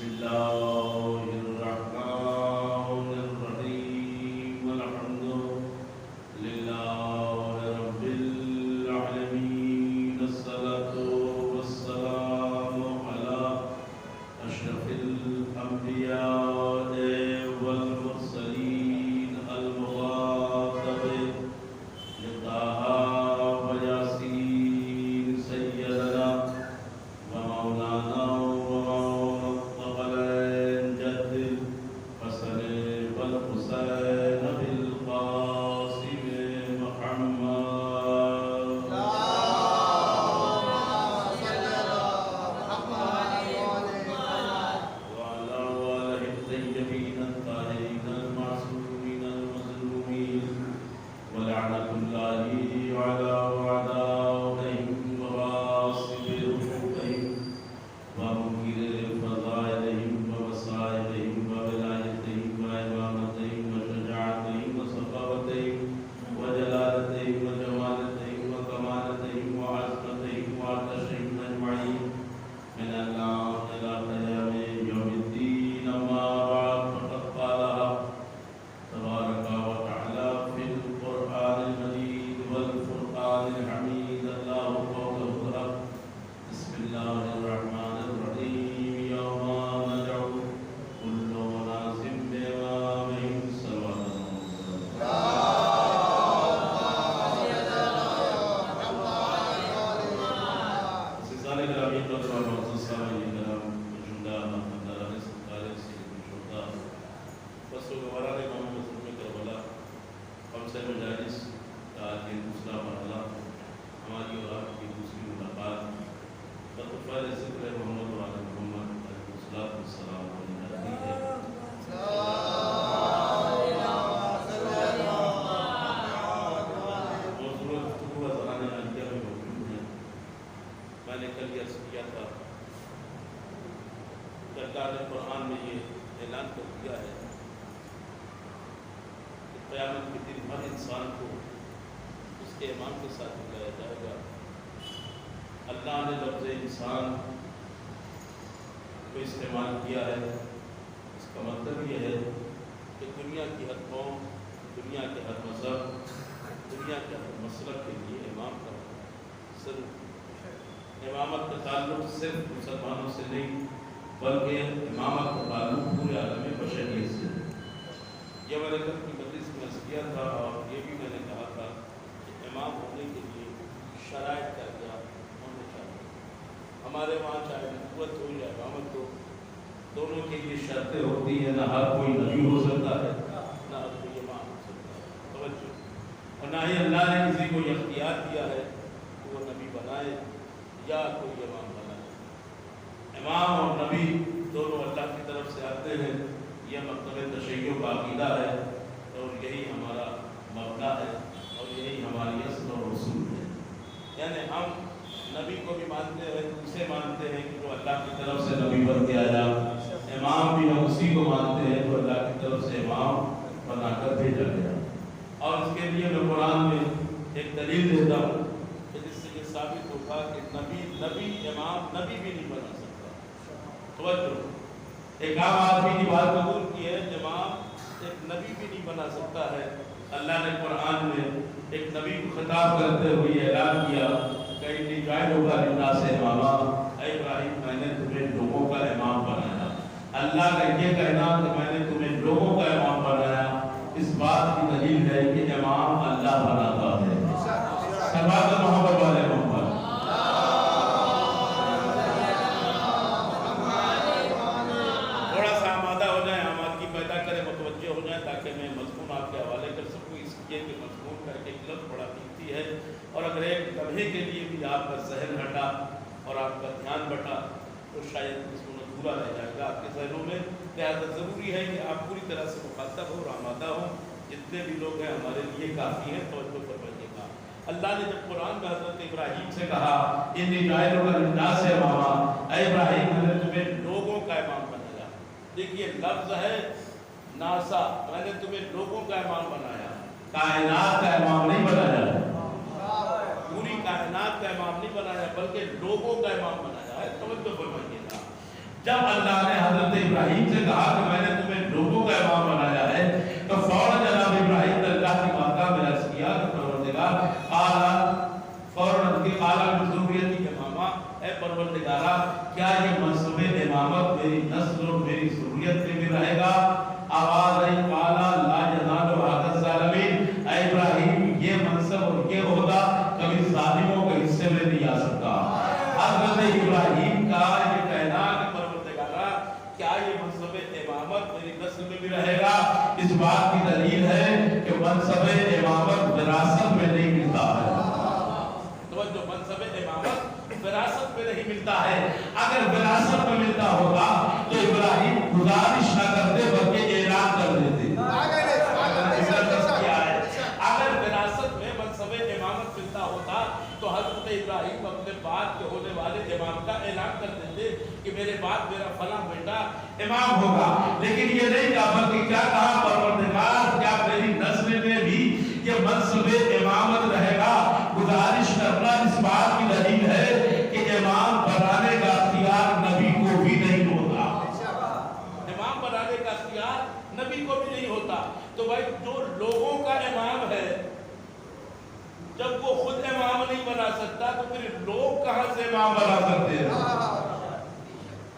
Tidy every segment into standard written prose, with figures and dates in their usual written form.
الله الرحمن الرحيم الحمد لله رب العالمين الصلاة والسلام على أشرف الأنبياء والمرسلين المخاطب لطه وياسين سيدنا ومولانا ومولانا جد الحسن والحسين بالقاسم محمد وعلى آله الطيبين الطاهرين المعصومين المظلومين ولعنة الله على أعدائهم وغاصب حقوقهم ومنكر فضائلهم ومصائبهم وولايتهم وإمامتهم وشجاعتهم وصفاوتهم وجلالتهم وجمالتهم وكمالتهم وعظمتهم وعطشهم أجمعين من الآن إلى قيام يوم الدين أما بعد فقد قالها تبارك وتعالى في القرآن المجيد والفرقان الحميد الله قوله الحق بسم الله الرحمن الرحيم يوم ندعو كل أناس بإمامهم استاذان گرامی اور معزز سامعین کرام موجودہ مہمانداران سرکار سید الشہداء بزرگواران امام مظلوم کربلا ہم سے مجالس کا یہ دوسرا مرحلہ ہماری اور آپ کی دوسری ملاقات بطفال ذکر محمد و آل محمد علیہ السلام ہونے جاتی ہے موضوع گفتگو ازران عالیہ میں موجود ہیں. میں نے کل یہ عرض کیا تھا کہ اللہ نے قرآن میں یہ اعلان کر دیا ہے کہ قیامت کے دن ہر انسان کو اس کے امام کے ساتھ ملایا جائے گا. اللہ نے لفظ انسان کو استعمال کیا ہے. اس کا مطلب یہ ہے کہ دنیا کی ہر قوم، دنیا کے ہر مذہب، دنیا کے ہر مسلک کے لیے امام کا ضرور. امامت کا تعلق صرف مسلمانوں سے نہیں بلکہ امامت کا تعلق پورے عالم بشریت سے. یہ میں نے کل کی مجلس میں عرض کیا تھا اور یہ بھی میں نے کہا تھا کہ امام ہونے کے لیے شرائط کا کیا ہونے چاہیے. ہمارے وہاں چاہے نبوت ہو یا امامت ہو، دونوں کے لیے شرطیں ہوتی ہیں. نہ ہر کوئی نبی ہو سکتا ہے، نہ ہر کوئی امام ہو سکتا ہے. توجہ. اور نہ ہی اللہ نے کسی کو یہ اختیار دیا ہے کہ وہ نبی بنائے یا کوئی امام بنائے. امام اور نبی دونوں اللہ کی طرف سے آتے ہیں. یہ مکتب تشیع کا عقیدہ ہے اور یہی ہمارا مبدا ہے اور یہی ہماری اصل اور اصول ہے. یعنی ہم نبی کو بھی مانتے ہیں، اسے مانتے ہیں کہ وہ اللہ کی طرف سے نبی بن کے آیا. امام بھی ہم اسی کو مانتے ہیں جو اللہ کی طرف سے امام بنا کر بھیجا گیا. اور اس کے لیے میں قرآن میں ایک دلیل دیتا ہوں کہ جس سے یہ ثابت ہوگا کہ نبی امام نبی بھی نہیں بنا سکتا. توجہ. ایک عام آدمی کی بات قبول کی ہے، امام ایک نبی بھی نہیں بنا سکتا ہے. اللہ نے قرآن میں ایک نبی کو خطاب کرتے ہوئے اعلان کیا کہ انی جاعلک للناس اماما، اے ابراہیم میں نے تمہیں لوگوں کا امام بنایا. اللہ کا یہ کہنا کہ میں نے تمہیں لوگوں کا امام بنایا اس بات کی دلیل ہے کہ امام اللہ بناتا ہے. سبحان محمد والے محمد. تھوڑا سا آمادہ ہو جائیں، آمادگی پیدا کریں، متوجہ ہو جائیں تاکہ میں مضمون آپ کے حوالے کر سکوں. اس لیے کہ مضمون کا ایک لفظ بڑا قیمتی ہے اور اگر ایک لمحے کے لیے بھی آپ کا ذہن ہٹا اور آپ کا دھیان بٹا تو شاید مضمون ادھورا رہ جائے گا آپ کے ذہنوں میں. لہٰذا ضروری ہے کہ آپ پوری طرح سے مخاطب ہو اور آمادہ ہوں. جتنے بھی لوگ ہیں ہمارے لیے کافی ہیں. توجہ فرمائیے گا. اللہ نے جب قرآن میں حضرت ابراہیم سے کہا انی جاعلک للناس اماما، اے ابراہیم میں نے تمہیں لوگوں کا امام بنایا. دیکھیے لفظ ہے ناسا، میں نے تمہیں لوگوں کا امام بنایا، کائنات کا امام نہیں بنایا. پوری کائنات کا امام نہیں بنایا بلکہ لوگوں کا امام بنایا ہے. توجہ فرمائیے گا. جب اللہ نے حضرت ابراہیم سے کہا کہ میں نے تمہیں لوگوں کا امام بنایا ہے تو فوراً جناب ابراہیم نے اللہ کی بارگاہ میں عرض کیا کہ پروردگار فوراً کی اعلیٰ ضروریت کی امامہ اے پروردگارہ کیا یہ منصب امامت میری نسل اور میری ضروریت میں بھی رہے گا؟ آواز آئی قالا لا ینال عہد الظالمین، اے ابراہیم یہ منصب اور یہ عہدہ کبھی ظالموں کے حصے میں نہیں آ سکتا۔ حضرت ابراہیم کا یہ کہنا کہ پروردگارہ کیا یہ منصب امامت میری نسل میں بھی رہے گا، اس بات کی دلیل ہے کہ منصب امامت وراثت میں نہیں ملتا ہے۔ توجہ، منصب امامت وراثت میں نہیں ملتا ہے۔ اگر وراثت میں ملتا ہوگا تو ابراہیم گزارش نہ کرتے بلکہ اعلان کر دیتے۔ اگر وراثت میں منصب امامت ملتا ہوتا تو حضرت ابراہیم اپنے بعد کے ہونے والے امام کا اعلان کر دیتے کہ میرے بعد میرا فلاں بیٹا امام ہوگا، لیکن یہ نہیں کہا بلکہ کیا کہا پروردگار کیا میری نسل میں بھی یہ منصب امامت رہے گا؟ گزارش کرنا اس بات کی دلیل ہے کہ امام بنانے کا اختیار نبی کو بھی نہیں ہوتا۔ امام بنانے کا اختیار نبی کو بھی نہیں ہوتا۔ تو بھائی جو لوگوں کا امام ہے جب وہ خود امام نہیں بنا سکتا تو پھر لوگ کہاں سے امام بنا سکتے ہیں؟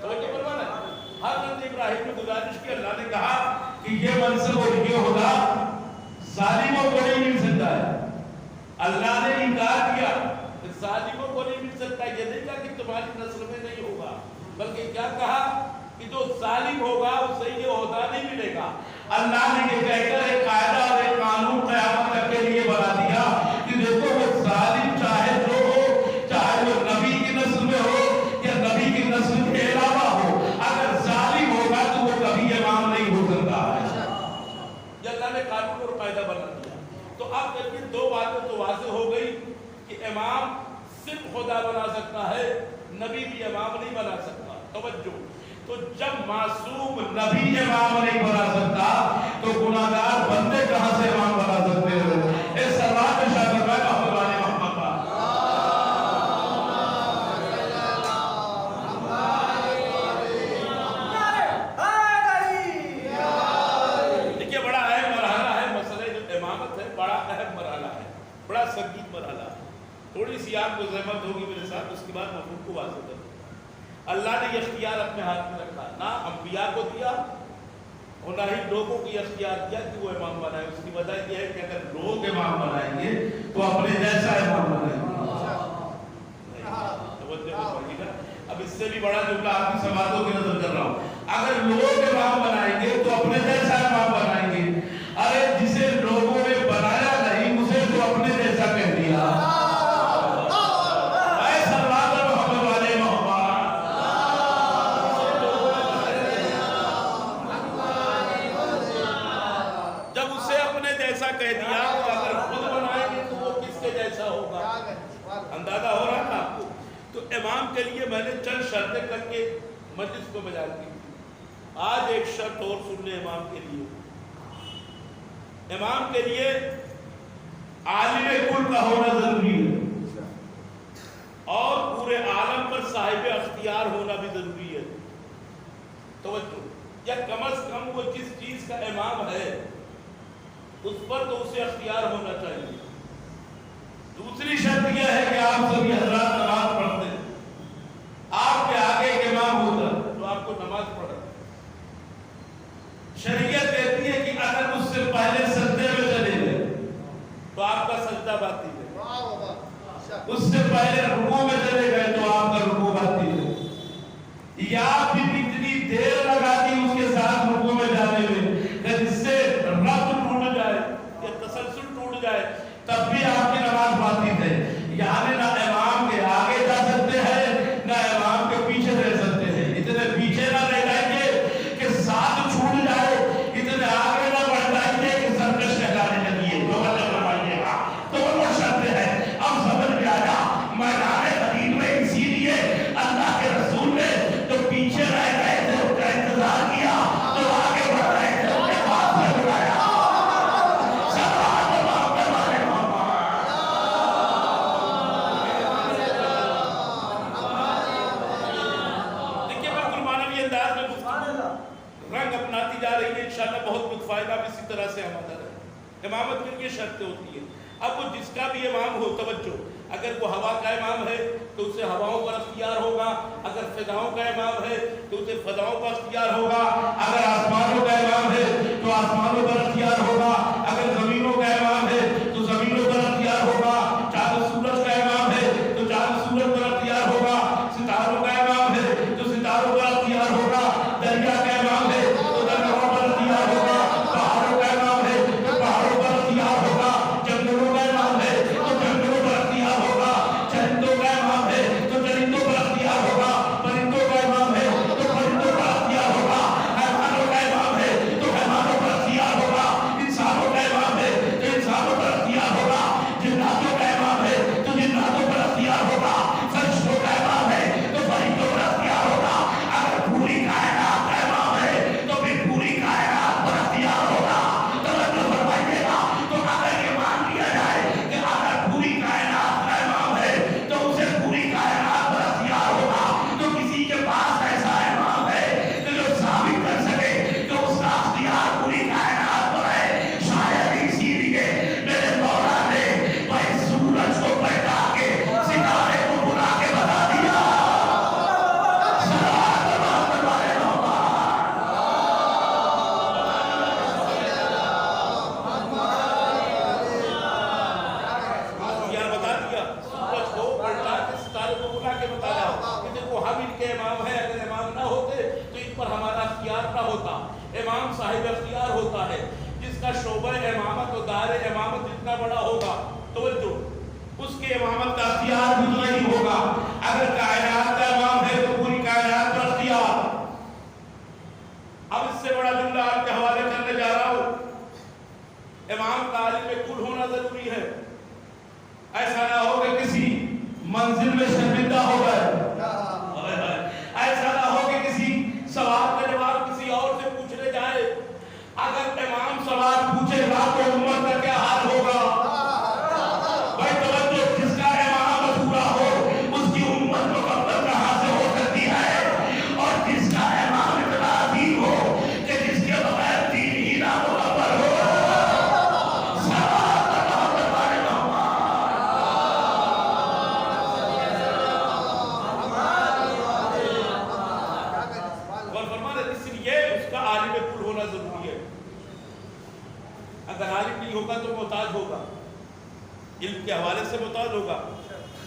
توجہ فرمانا، حضرت ابراہیم نے گزارش کی، اللہ نے کہا کہ یہ منصب اور یہ عہدہ ظالموں کو نہیں مل سکتا ہے۔ اللہ نے انکار کیا کہ ظالموں کو نہیں مل سکتا، یہ نہیں کہا کہ تمہاری نسل میں نہیں ہوگا، بلکہ کیا کہا کہ جو ظالم ہوگا اسے یہ عہدہ نہیں ملے گا۔ اللہ نے یہ کہہ کر ایک قاعدہ اور ایک قانون قیامت تک کے لیے بنا دیا کہ دیکھو وہ ظالم چاہے جو ہو، چاہے وہ نبی کی نسل میں ہو یا نبی کی نسل کے علاوہ ہو، اگر ظالم ہوگا تو وہ کبھی امام نہیں ہو سکتا ہے۔ یہ اللہ نے قانون اور قاعدہ بنا دیا۔ تو اب جب یہ دو باتیں تو واضح ہو گئی کہ امام صرف خدا بنا سکتا ہے، نبی بھی امام نہیں بنا سکتا۔ توجہ، تو جب معصوم نبی امام نہیں بنا سکتا تو گناہگار بندے کہاں سے امام بنا سکتے ہیں؟ اس سوال میں شاید میں محمد والے محمد کا دیکھیے بڑا اہم مرحلہ ہے، مسئلہ جو امامت ہے بڑا اہم مرحلہ ہے، بڑا سنگین مرحلہ ہے۔ تھوڑی سی آپ کو زحمت ہوگی میرے ساتھ، اس کے بعد مفہوم کو واضح کروں۔ اللہ نے یہ اختیار اپنے ہاتھ میں رکھا، نہ انبیاء کو دیا اور نہ ہی لوگوں کو یہ اختیار دیا کہ وہ امام بنائے۔ اس کی وجہ یہ ہے کہ اگر لوگ امام بنائیں گے تو اپنے جیسا امام بنائیں گے۔ اب اس سے بھی بڑا جملہ آپ کی سماعتوں کی نظر کر رہا ہوں، اگر لوگ امام بنائیں گے تو اپنے جیسا امام بنائیں گے۔ ارے جسے لوگوں نے بنایا نہیں اسے تو اپنے جیسا کہہ دیا۔ کہہ دیا تو اگر خود بنائیں گے تو وہ کس کے جیسا ہوگا؟ اندازہ ہو رہا ہے آپ کو؟ تو امام کے لیے میں نے چند شرطیں کر کے مجلس کو بیان کی تھی۔ آج ایک شرط اور سن لیں امام کے لیے۔ امام کے لیے عالم کل کا ہونا ضروری ہے اور پورے عالم پر صاحب اختیار ہونا بھی ضروری ہے۔ توجہ، یا کم از کم وہ جس چیز کا امام ہے اس پر تو اسے اختیار ہونا چاہیے۔ دوسری شرط یہ ہے کہ آپ سبھی حضرات نماز پڑھتے ہیں، آپ کے آگے ایک امام ہوتا ہے تو آپ کو نماز پڑھنا۔ شریعت کہتی ہے کہ اگر اس سے پہلے سجدے میں چلے گئے تو آپ کا سجدہ باطل ہے، اس سے پہلے رکوع میں چلے گئے تو آپ کا رکوع باطل ہے، یا پھر اتنی دیر لگا دی اس کے ساتھ رکوع میں جانے میں کہ جس سے ربط ٹوٹ جائے یا تسلسل ٹوٹ جائے تب بھی آپ کی نماز باطل ہے۔ یعنی نہ امام کے آگے جا سکتے ہیں نہ امام کے پیچھے رہ سکتے ہیں۔ اتنے پیچھے نہ رہ جائیں گے کہ ساتھ چھوٹ جائے، اتنے آگے نہ بڑھ جائیں گے کہ سرکش کہلانے لگیے۔ تو وہ شرط ہے۔ اب سمجھ میں آیا میدان حدید میں اسی لیے اللہ کے رسول نے جو پیچھے رہ انشاءاللہ بہت کچھ فائدہ بھی اسی طرح سے ہمارا رہے۔ امامت کے لیے شرطیں ہوتی ہیں۔ اب وہ جس کا بھی امام ہو، توجہ، اگر وہ ہوا کا امام ہے تو اسے ہواؤں پر اختیار ہوگا، اگر فضاؤں کا امام ہے تو اسے فضاؤں پر اختیار ہوگا، اگر آسمانوں کا امام ہے تو آسمانوں پر اختیار ہوگا، اگر زمینوں کا امام ہے تو زمینوں پر اختیار ہوگا، چاند سورج کا امام ہے تو چاند سورج پر اختیار ہوگا، ستاروں کا امام ہے تو ستاروں پر اختیار ہوگا، دریا کا امام ہے تو دریاؤں پر اختیار ہوگا، پہاڑوں کا امام ہے تو پہاڑوں پر اختیار ہوگا، جنگلوں کا امام ہے تو جنگلوں پر اختیار ہوگا، چرندوں کا امام ہے تو چرندوں پر اختیار ہوگا، پرندوں کا امام ہے تو پرندوں پر اختیار ہوگا، حیوانوں کا امام ہے تو حیوانوں پر اختیار ہوگا، انسانوں کا امام ہے تو انسانوں پر اختیار ہوگا، جناتوں کا امام ہے تو جناتوں پر اختیار ہوگا، فرشتوں کا امام ہے تو فرشتوں پر اختیار ہوگا، اگر پوری کائنات کا امام ہے تو پھر پوری کائنات پر اختیار ہوگا۔ توجہ فرمائیے گا، تو اگر یہ مان لیا جائے کہ اگر پوری کائنات کا امام ہے تو اسے پوری کائنات پر اختیار ہوگا، تو کسی کے پاس ایسا امام ہے کہ جو ثابت کر سکے کہ اس کا اختیار پوری کائنات پر ہے؟ شاید اسی لیے میرے مولا نے بھائی سورج کو پلٹا کے ستارے کو بلا کے بتا دیا، یار بتا دیا، سورج کو پلٹا کے ستارے کو بلا کے بتایا کہ دیکھو ہم ان کے امام ہیں، اگر امام نہ ہوتے تو ان پر ہمارا اختیار نہ ہوتا۔ امام صاحب اختیار ہوتا ہے، جس کا شعبہ امامت و دار امامت جتنا بڑا ہوگا، توجہ، اس کے امامت کا اختیار بھی اتنا ہی ہوگا۔ اگر کائنات کا امام ہے تو پوری کائنات پر اختیار۔ اب اس سے بڑا جملہ آپ کے حوالے کرنے جا رہا ہوں، امام کا عالم کل ہونا ضروری ہے۔ ایسا نہ ہو کہ کسی منزل میں شرمندہ ہو گئے، ایسا نہ ہو کہ کسی سوال کا جواب کسی اور سے پوچھنے جائے۔ اگر امام سوال پوچھے گا تو امت کا کیا حال ہوگا؟ بھائی توجہ، جس کا امام ادھورا ہو اس کی امت مکمل کہاں سے ہو سکتی ہے؟ اور جس کا امام اتنا عظیم ہو کہ جس کے بغیر دین ہی نہ مکمل ہو، ضروری ہے۔ اگر عالم نہیں ہوگا تو محتاج ہوگا، علم کے حوالے سے محتاج ہوگا،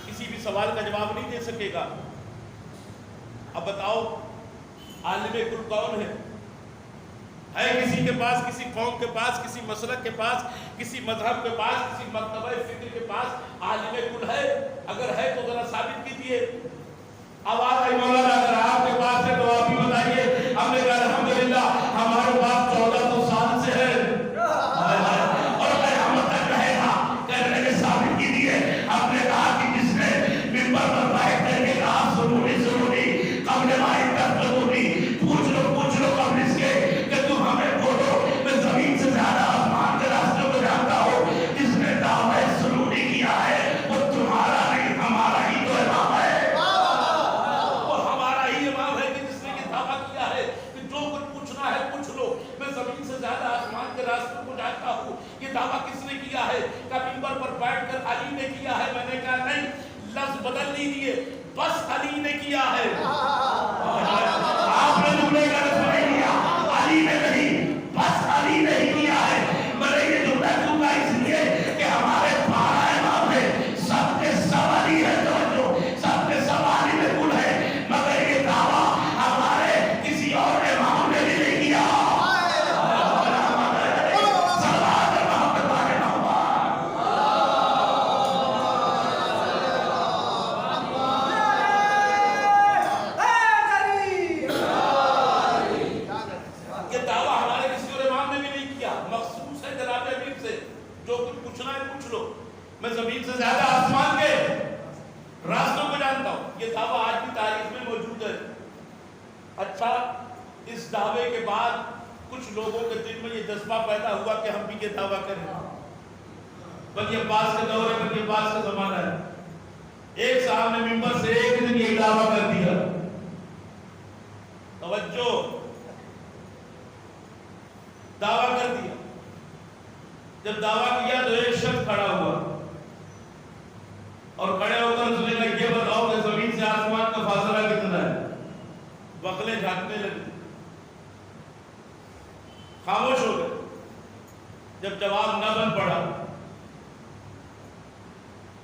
کسی بھی سوال کا جواب نہیں دے سکے گا۔ اب بتاؤ عالم کل کون ہے کسی کے پاس، کسی قوم کے پاس، کسی مسلک کے پاس، کسی مذہب کے پاس، کسی مکتبہ فکر کے پاس عالم کل ہے؟ اگر ہے تو ذرا ثابت کیجیے۔ آواز آئی مولانا اگر آپ کے پاس ہے تو آپ ہی بتائیے۔ ہم نے کہا الحمدللہ ہمارے پاس 1400 سال سے ہے، اور قیامت تک رہے گا۔ کہنے لگے ثابت کیجیے۔ ہم نے کہا کہ جس نے منبر پر بیٹھ کر کے کہا ضروری ضروری قبل ما ضروری، پوچھ لو قبل اس کے کہ تم ہمیں بولو، میں زمین سے زیادہ آسمان کے راستے کو جانتا ہوں۔ جس نے دعوی ضروری کیا ہے وہ تمہارا نہیں ہمارا ہی تو امام ہے، زیادہ آسمان کے راستوں کو جانتا ہوں۔ یہ دعویٰ کس نے کیا ہے؟ کہ منبر پر بیٹھ کر علی نے کیا ہے؟ میں نے کہا نہیں، لفظ بدل لیجیے، بس علی نے کیا ہے۔ آپ نے جملے کا لفظ نہیں لیا، علی نے نہیں، بس علی نے ہی کیا ہے۔ میں نے یہ جملہ کیوں کہا؟ اس لیے کہ ہمارے 12 امام ہیں، سب کے سب علی ہے، توجہ، سب کے سب علی میں کل ہے، مگر یہ دعویٰ ہمارے کسی اور امام نے بھی نہیں کیا۔ میں زمین سے زیادہ آسمان کے راستوں کو جانتا ہوں، یہ دعویٰ آج کی تاریخ میں موجود ہے۔ اچھا، اس دعوے کے بعد کچھ لوگوں کے دل میں یہ جذبہ پیدا ہوا کہ ہم بھی یہ دعویٰ کریں۔ بنی عباس کے دور ہے، بنی عباس کا زمانہ ہے، ایک صاحب نے ممبر سے ایک دن یہ دعویٰ کر دیا۔ توجہ، جب دعویٰ کیا تو ایک شخص کھڑا ہوا اور کھڑے ہو کر اس نے کہا یہ بتاؤ کہ زمین سے آسمان کا فاصلہ کتنا ہے؟ بغلیں جھانکنے لگے، خاموش ہو گئے۔ جب جواب نہ بن پڑا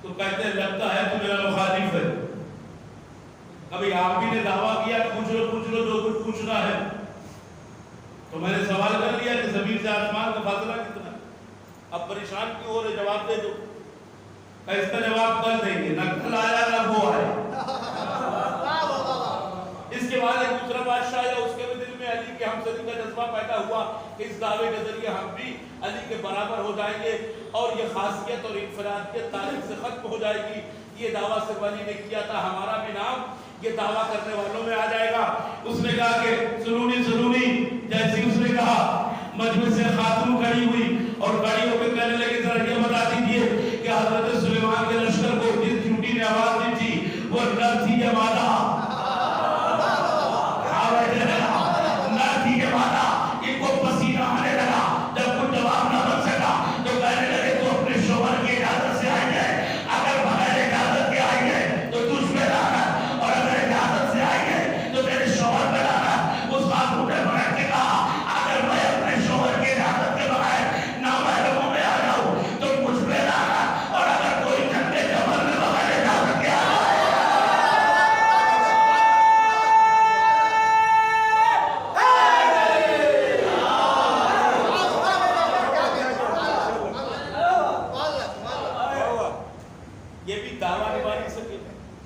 تو کہتے ہیں لگتا ہے تو میرا مخالف ہے۔ ابھی آپ بھی نے دعویٰ کیا پوچھ لو جو کچھ پوچھنا ہے، تو میں نے سوال کر لیا کہ زمین سے آسمان کا فاصلہ کتنا ہے، اب پریشان کیوں ہو رہے؟ جواب دے دو۔ اس کا جواب کل دیں گے، نہ کل آیا نہ وہ آئے۔ اس کے بعد ایک دوسرا بادشاہ آیا، اس کے بھی دل میں علی کے ہمسری کا جذبہ پیدا ہوا کہ اس دعوے کے ذریعے ہم بھی علی کے برابر ہو جائیں گے اور یہ خاصیت اور انفرادیت تاریخ سے ختم ہو جائے گی۔ یہ دعویٰ صرف علی نے کیا تھا، ہمارا بھی نام یہ دعویٰ کرنے والوں میں آ جائے گا۔ اس نے کہا کہ سنونی جیسی اس نے کہا، مجلس سے خاتون کھڑی ہوئی اور کھڑی ہو کے کہنے لگے ذرا یہ بتا دیجیے کہ حضرت سلیمان کے لشکر کو جس چونٹی نے آواز دی تھی وہ نر تھی یا مادہ؟ نر تھی یا مادہ؟ ان کو پسینہ آنے لگا۔ جب کوئی جواب نہ بن سکا تو کہنے لگے تو اپنے شوہر کی اجازت سے آئی ہے، اگر بغیر اجازت کے آئی ہے تو تجھ پہ لعنت، اور اگر اجازت سے آئی ہے تو تیرے شوہر پہ لعنت۔ اس خاتون نے بیٹھ کے کہا اگر میں اپنے شوہر کی اجازت کے بغیر نامحرموں میں آ جاؤں تو مجھ پہ لعنت، اور اگر کوئی جنگ جبل میں بغیر اجازت کے آ جائے۔ یہ بھی دعویٰ نبھا نہیں سکے،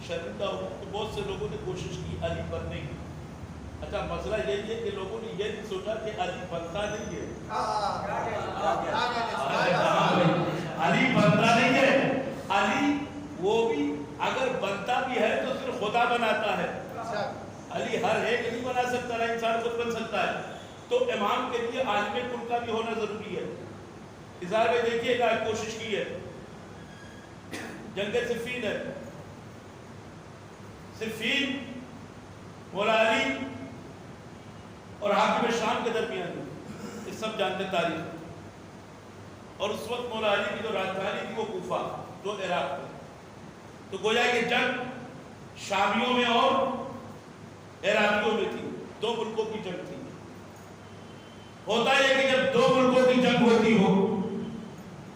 شرمندہ ہو۔ تو بہت سے لوگوں نے کوشش کی علی بننے کی۔ اچھا مسئلہ یہی ہے کہ لوگوں نے یہ نہیں سوچا کہ علی بنتا نہیں ہے، علی بنتا نہیں ہے، علی وہ بھی اگر بنتا بھی ہے تو صرف خدا بناتا ہے۔ علی ہر ایک نہیں بنا سکتا، نہ انسان خود بن سکتا ہے۔ تو امام کے لیے عالم کل کا بھی ہونا ضروری ہے۔ اظہار میں دیکھیے گا کوشش کی ہے، جنگ صفین ہے، صفین مولا علی اور حاکم شام کے درمیان یہ سب جانتے تاریخ، اور اس وقت مولا علی کی جو راجدھانی تھی وہ کوفہ جو عراق میں، تو گویا یہ جنگ شامیوں میں اور عراقیوں میں تھی، دو ملکوں کی جنگ تھی۔ ہوتا ہے کہ جب دو ملکوں کی جنگ ہوتی ہو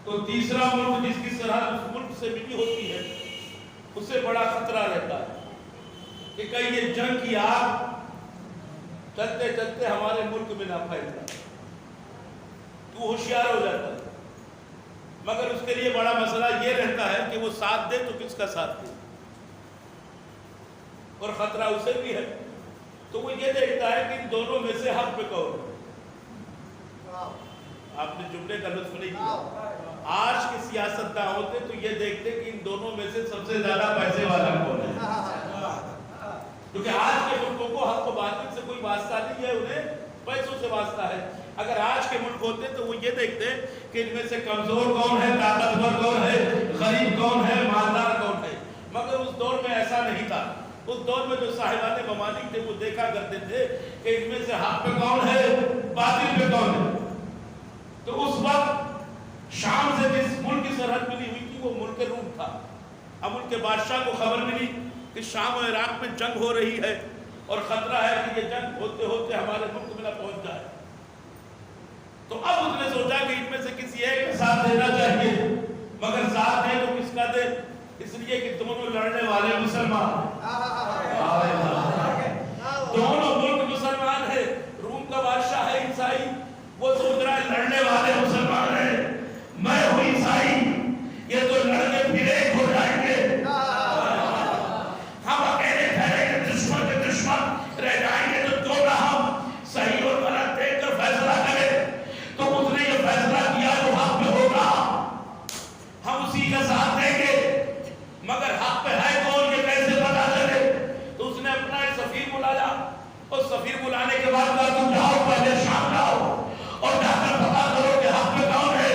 تو تیسرا ملک جس کی سرحد اس ملک سے ملی ہوتی ہے اس سے بڑا خطرہ رہتا ہے کہ کہیں یہ جنگ کی آگ چلتے چلتے ہمارے ملک میں نہ پھیل جائے، تو ہوشیار ہو جاتا ہے۔ مگر اس کے لیے بڑا مسئلہ یہ رہتا ہے کہ وہ ساتھ دے تو کس کا ساتھ دے، اور خطرہ اسے بھی ہے، تو وہ یہ دیکھتا ہے کہ ان دونوں میں سے حق پہ کون ہے۔ آپ نے جملے کا لطف نہیں کیا۔ آج کے سیاستداں ہوتے تو یہ دیکھتے کہ ان دونوں میں سے سب سے زیادہ پیسے والا کون ہے، کیونکہ آج کے ملکوں کو حق و باطل سے کوئی واسطہ نہیں ہے، انہیں پیسوں سے واسطہ ہے۔ اگر آج کے ملک ہوتے تو وہ یہ دیکھتے کہ ان میں سے کمزور کون ہے، طاقتور کون ہے، غریب کون ہے، مالدار کون ہے۔ مگر اس دور میں ایسا نہیں تھا۔ اس دور میں جو صاحبان ممالک تھے وہ دیکھا کرتے تھے کہ ان میں سے حق پہ کون ہے، باطل پہ کون ہے۔ تو اس وقت شام سے جس ملک کی سرحد ملی ہوئی تھی وہ ملک روم تھا۔ اب ان کے بادشاہ کو خبر ملی کہ شام و عراق میں جنگ ہو رہی ہے اور خطرہ ہے کہ یہ جنگ ہوتے ہوتے ہمارے ملک میں نہ پہنچ جائے۔ تو اب اس نے سوچا کہ ان میں سے کسی ایک کا ساتھ دینا چاہیے، مگر ساتھ دے تو کس کا دے، اس لیے کہ دونوں لڑنے والے مسلمان، دونوں ملک مسلمان ہیں۔ روم کا بادشاہ ہے عیسائی، وہ سوچ رہا ہے لڑنے والے مسلمان ہیں، میں ہوں عیسائی، یہ تو لڑنے پھر ایک ہو جائیں گے، ہم اکیلے ٹھہریں گے، دشمن کے دشمن رہ جائیں گے، تو کیوں نہ ہم صحیح اور غلط دیکھ کر فیصلہ کریں۔ تو اس نے یہ فیصلہ کیا جو حق پہ ہوگا ہم اسی کا ساتھ دیں گے، مگر حق پہ ہے کون یہ کیسے پتا چلے؟ تو اس نے اپنا ایک سفیر بلایا، اور سفیر بلانے کے بعد کہا تم جاؤ پہلے شام جاؤ اور جا کر پتا کرو کہ حق پہ کون ہے۔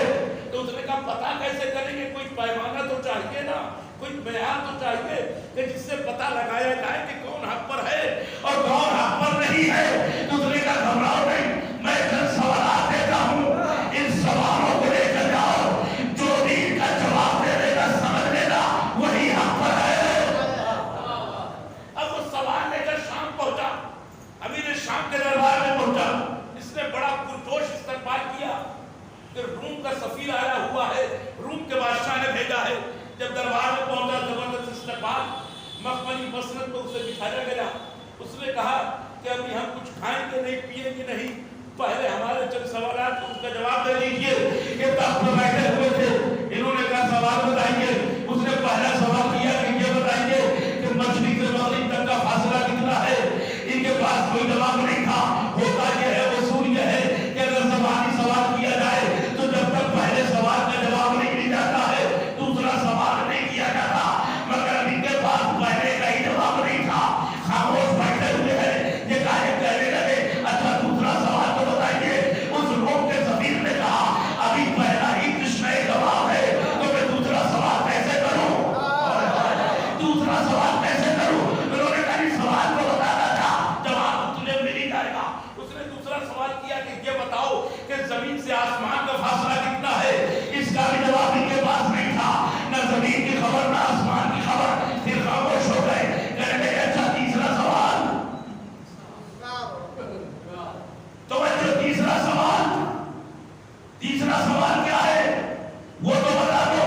تو اس نے کہا پتا کیسے کریں گے، کوئی پیمانہ تو چاہیے نا، کوئی معیار تو چاہیے کہ جس سے پتا لگایا جائے کہ کون حق پر ہے اور کون حق پر نہیں ہے۔ تو اس نے کہا گھبراؤ نہیں، میں چند سوالات دیتا ہوں، ان سوالوں کو لے کر جاؤ کھانا گیا. اس نے کہا کہ ابھی ہم کچھ کھائیں گے نہیں پیئیں گے نہیں, پہلے ہمارے چند سوالات کو اس کا جواب دے دیجیے. یہ تخت پر بیٹھے ہوئے تھے, انہوں نے کہا سوال بتائیے. اس نے پہلا سوال کیا کہ یہ بتائیے کہ مشرق سے مغرب تک کا فاصلہ کتنا ہے. ان کے پاس کوئی جواب نہیں تھا. ہوتا یہ ہے, اصول یہ ہے کہ اگر زبانی سوال کیا جائے تو جب تک پہلے سوال کا جواب نہیں مل جاتا ہے دوسرا سوال نہیں کیا جاتا. مگر ان کے پاس پہلے کا ہی جواب نہیں تھا, خاموش بیٹھے ہوئے ہیں. یہ کہنے لگے اچھا دوسرا سوال تو بتائیے. اس روم کے سفیر نے کہا ابھی پہلا ہی کشمہ جواب ہے تو میں دوسرا سوال کیسے کروں, دوسرا سوال کیسے کروں. انہوں نے کہا سوال کو بتانا تھا, جواب تجھے مل ہی جائے گا. اس نے دوسرا سوال کیا کہ یہ بتاؤ کہ زمین سے آسمان کا فاصلہ کتنا ہے. اس کا بھی جواب ان کے پاس نہیں تھا, نہ زمین کی خبر نہ آسمان کی خبر. پھر خاموش ہو گئے. کہنے لگے اچھا تیسرا سوال. تو بچوں تیسرا سوال کیا ہے وہ تو بتا دو.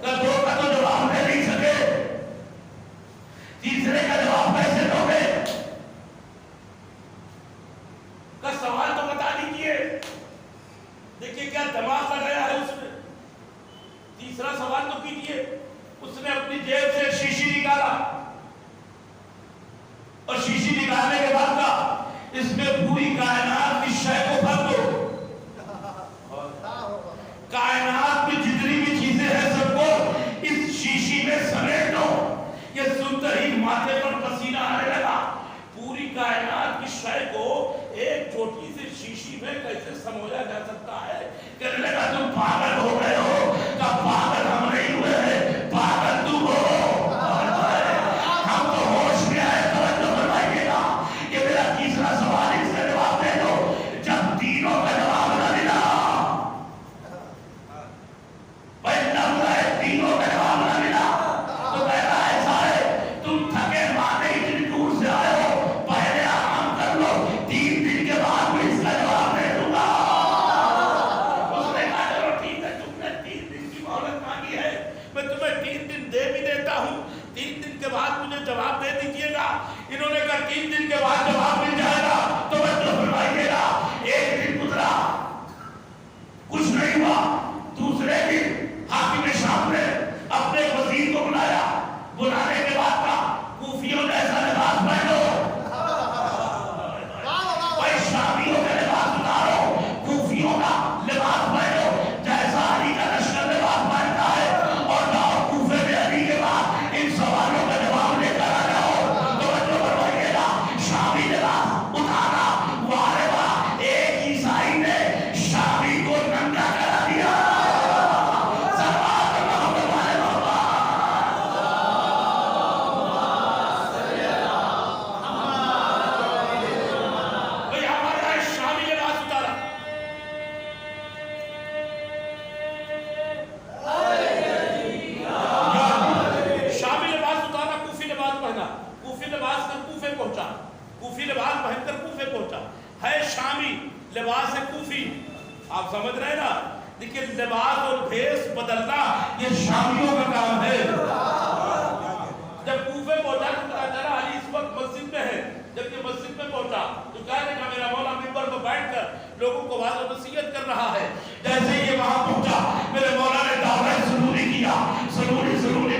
دو کا تو جواب دے نہیں سکے, تیسرے کا جواب کیسے دو گے. کا سوال تو بتا دیجیے. دیکھیے کیا دماغ کر رہا ہے اس میں. تیسرا سوال تو کیجیے. اس نے اپنی جیب سے ایک شیشی نکالا اور شیشی نکالنے کے بعد کہا اس میں پوری کائنات کی شے کو بھر دو. کائنات میں جتنی بھی چیزیں ہیں سب کو اس شیشی میں سمیٹ دو. یہ سنتے ہی ماتھے پر پسینہ آنے لگا. پوری کائنات کی شے کو ایک چھوٹی سی شیشی میں کیسے سموجا جا سکتا ہے. کہنے لگا تم پاگل ہو گئے ہو. کہ پاگل ہم نہیں ہوئے ہیں, پاگل تم ہو. ہم تو ہوش میں آئے. توجہ فرمائیے گا. یہ میرا تیسرا سوال, اس کا جواب دے دو. جب تینوں کا جواب نہ ملا, تینوں کا جواب نہ ملا تو کہنا ایسا ہے تم تھکے مارے اتنی دور سے آئے ہو, پہلے آرام کر لو, 3 دن کے بعد میں اس کا جواب دے دوں گا. اس نے کہا چلو ٹھیک ہے, تم نے 3 دن کی مہلت مانگی ہے, میں تمہیں 3 دن دے بھی دیتا ہوں. 3 دن کے بعد مجھے جواب دے دیجیے گا. انہوں نے کہا 3 دن کے بعد جواب مل جائے گا. تو بچوں فرمائیے گا. ایک دن گزرا, کچھ نہیں ہوا. دوسرے دن حاکم شام نے اپنے وزیر کو بلایا. بلانے کے بعد کہا کوفیوں جیسا لباس پہنو, بھائی شامیوں کا لباس اتارو, کوفیوں کا لباس پہنو جیسا علی کا لشکر لباس پہنتا ہے, اور جاؤ کوفے میں علی کے بعد ان سوالوں کا جواب لے کر آ جاؤ. تو بچوں فرمائیے گا شامی لباس اتارا. وارے واہ, ایک عیسائی نے شامی کو ننگا کرا دیا. لباس ہے کوفی. آپ سمجھ رہے ہیں نا. دیکھیں لباس اور بھیس بدلنا یہ شامیوں کا کام ہے. جب کوفے پہنچا تو پتا چلا علی اس وقت مسجد میں ہے. جب یہ مسجد میں پہنچا تو کہا کہ میرا مولا منبر پر بیٹھ کر لوگوں کو واعظ و نصیحت کر رہا ہے. جیسے یہ وہاں پہنچا میرے مولا نے دعویٰ سنوری کیا. سنوری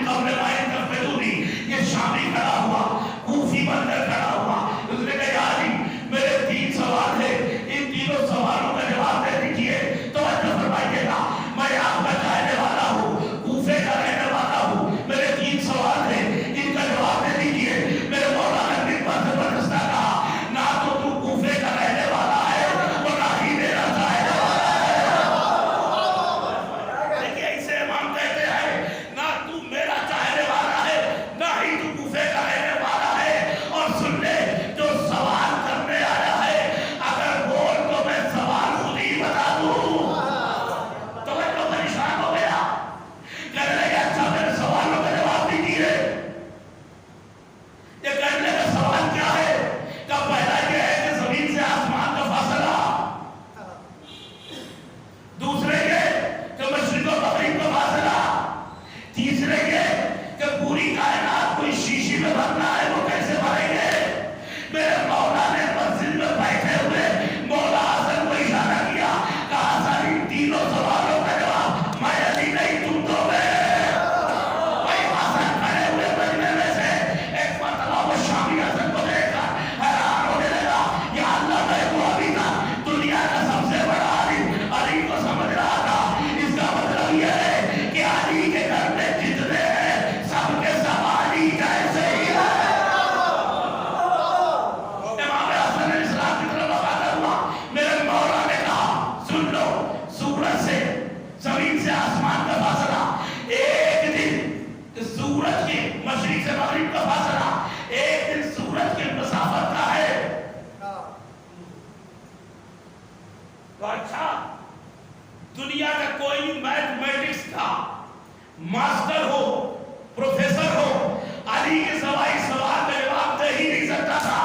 قبل مائن کر پیدوری. یہ شامی کھڑا ہوا, کوفی بن کر کھڑا ہوا. اس نے کہا یا علی میرے 3 سوال ہے, ان تینوں سوالوں کا جواب دے دیجئے. توجہ فرمائیے گا. میں آپ کا چاہنے والا ہوں, کوفے کا رہنے والا ہوں. میرے 3 سوال ہیں, ان کا جواب دے دیجئے. میرے مولا نے منبر سے برستا کہا نہ تو کوفے کا رہنے والا ہے اور نہ ہی میرا چاہنے والا ہے. دیکھیے اسے امام کہتے ہیں نہ تو میرا چاہنے والا ہے نہ ہی تو کوفے کا رہنے والا ہے. اور سن تو اچھا دنیا کا کوئی بھی میتھمیٹکس کا ماسٹر ہو، پروفیسر ہو، علی کے سوائے سوال کا جواب دے ہی نہیں سکتا تھا.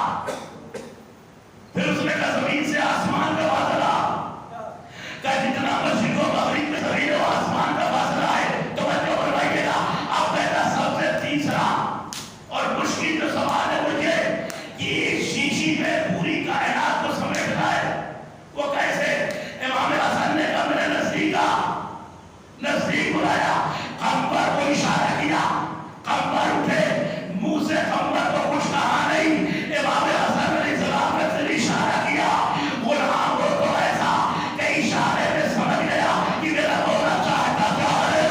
پھر اس نے کہا زمین سے آسمان کا فاصلہ، کہ جتنا مشرق و مغرب میں زمین و آسمان کا فاصلہ ہے. توجہ فرمائیے گا. اب پہلا سب سے تیسرا اور مشکل جو سوال ہے مجھے کہ شیشی میں پوری کائنات کو سمیٹنا ہے، وہ کیسے؟ امام حسن نے کہا میرے نزدیک بلایا، قمر کو اشارہ کیا، قمر اٹھے، منہ سے قمر کو کچھ کہا نہیں. امام حسن علیہ السلام نے پھر اشارہ کیا. غلام کو تو ایسا کہ اشارے میں سمجھ گیا کہ میرا مولا چاہتا کیا ہے.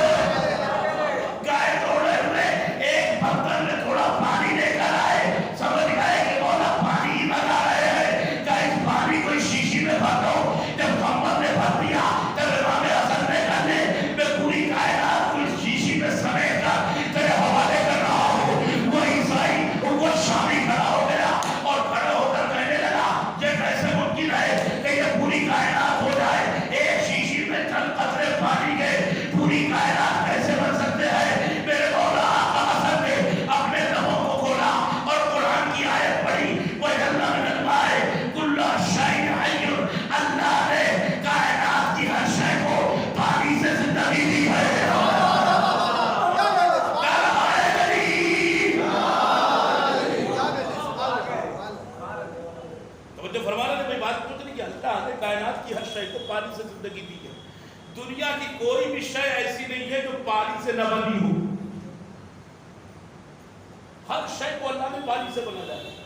گائے توڑے ہوئے ایک برتن میں تھوڑا پانی لے کر آئے، سمجھ گئے کہ مولا پانی لگا رہے ہیں، کہ اس پانی کو شیشی میں بھر دو. جب قمر نے بھر دیا تب امام حسن نے کہا میں پوری کائنات کو اس شیشی میں سمیٹ کر تیرے حوالے کر رہا ہوں. وہ عیسائی وہ شامی کھڑا ہو گیا اور کھڑا ہو کر کہنے لگا یہ کیسے ممکن ہے کہ یہ پوری کائنات ہو جائے؟ ایک شیشی میں چند قطرے پانی کے پوری کائنات کیسے بن سکتے ہیں؟ میرے مولا آقا حسن نے اپنے لبوں کو کھولا اور قرآن کی آیت پڑھی. وَجَعَلْنَا مِنَ الْمَاءِ كُلَّ شَيْءٍ حَيٍّ. اللہ نے کائنات کی ہر شے کو پانی سے زندگی دی ہے. توجہ فرمانا نے کوئی بات پوچھ نہیں کہ اللہ نے کائنات کی ہر شے کو پانی سے زندگی دی ہے. دنیا کی کوئی بھی شے ایسی نہیں ہے جو پانی سے نہ بنی ہو. ہر شے کو اللہ نے پانی سے بنایا ہے.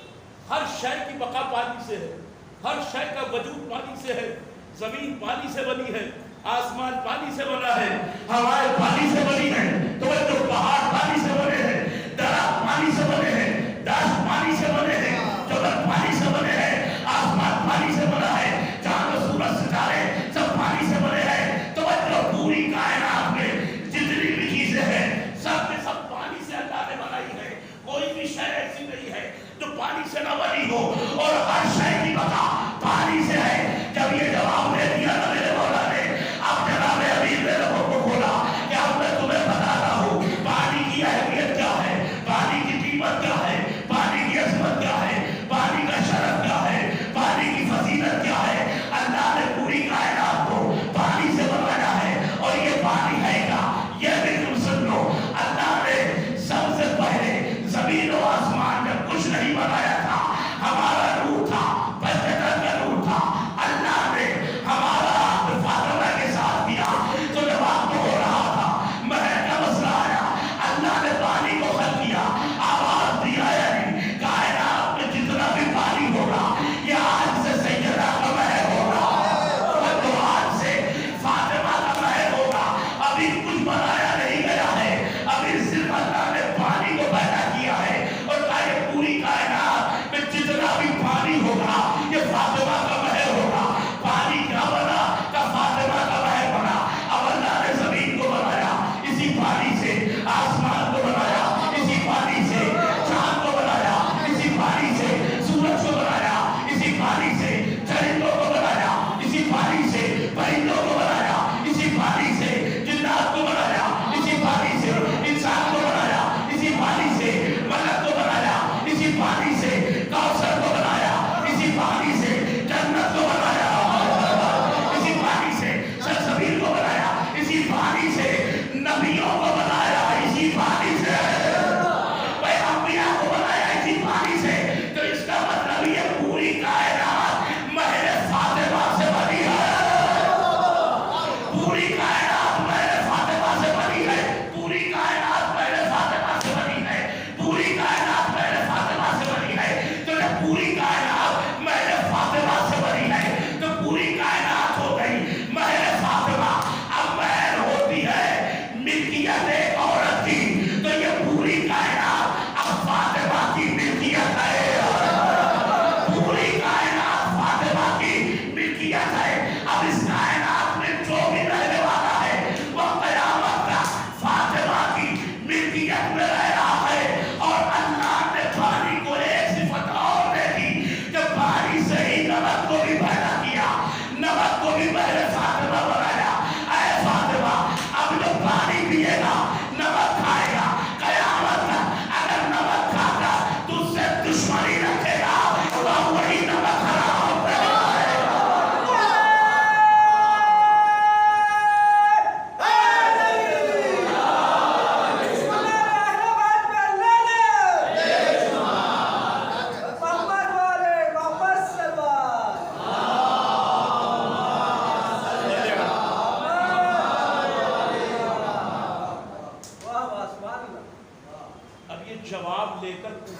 ہر شے کی بقا پانی سے ہے، ہر شے کا وجود پانی سے ہے. زمین پانی سے بنی ہے، آسمان پانی سے بنا ہے، ہوائیں پانی سے بنی ہے. تو جو پہاڑ پانی سے بنے ہیں، درخت پانی سے بنے ہیں، دشت پانی سے بنے ہیں، جبل پانی سے بنے ہیں، آسمان پانی سے بنا ہے، چاند و سورج ستارے سب پانی سے بنے ہیں. تو جو پوری کائنات میں جتنی بھی چیزیں ہیں سب میں سب پانی سے اللہ نے بنائی ہے. کوئی بھی شے ایسی نہیں ہے جو پانی سے نہ بنی ہو، اور ہر شے کی بقا پانی سے ہے. جب یہ جواب دے دیا نا میرے مولا نے، اب جناب امیر نے لوگوں کو کھولا کہ اب میں تمہیں بتاتا ہوں پانی کی اہمیت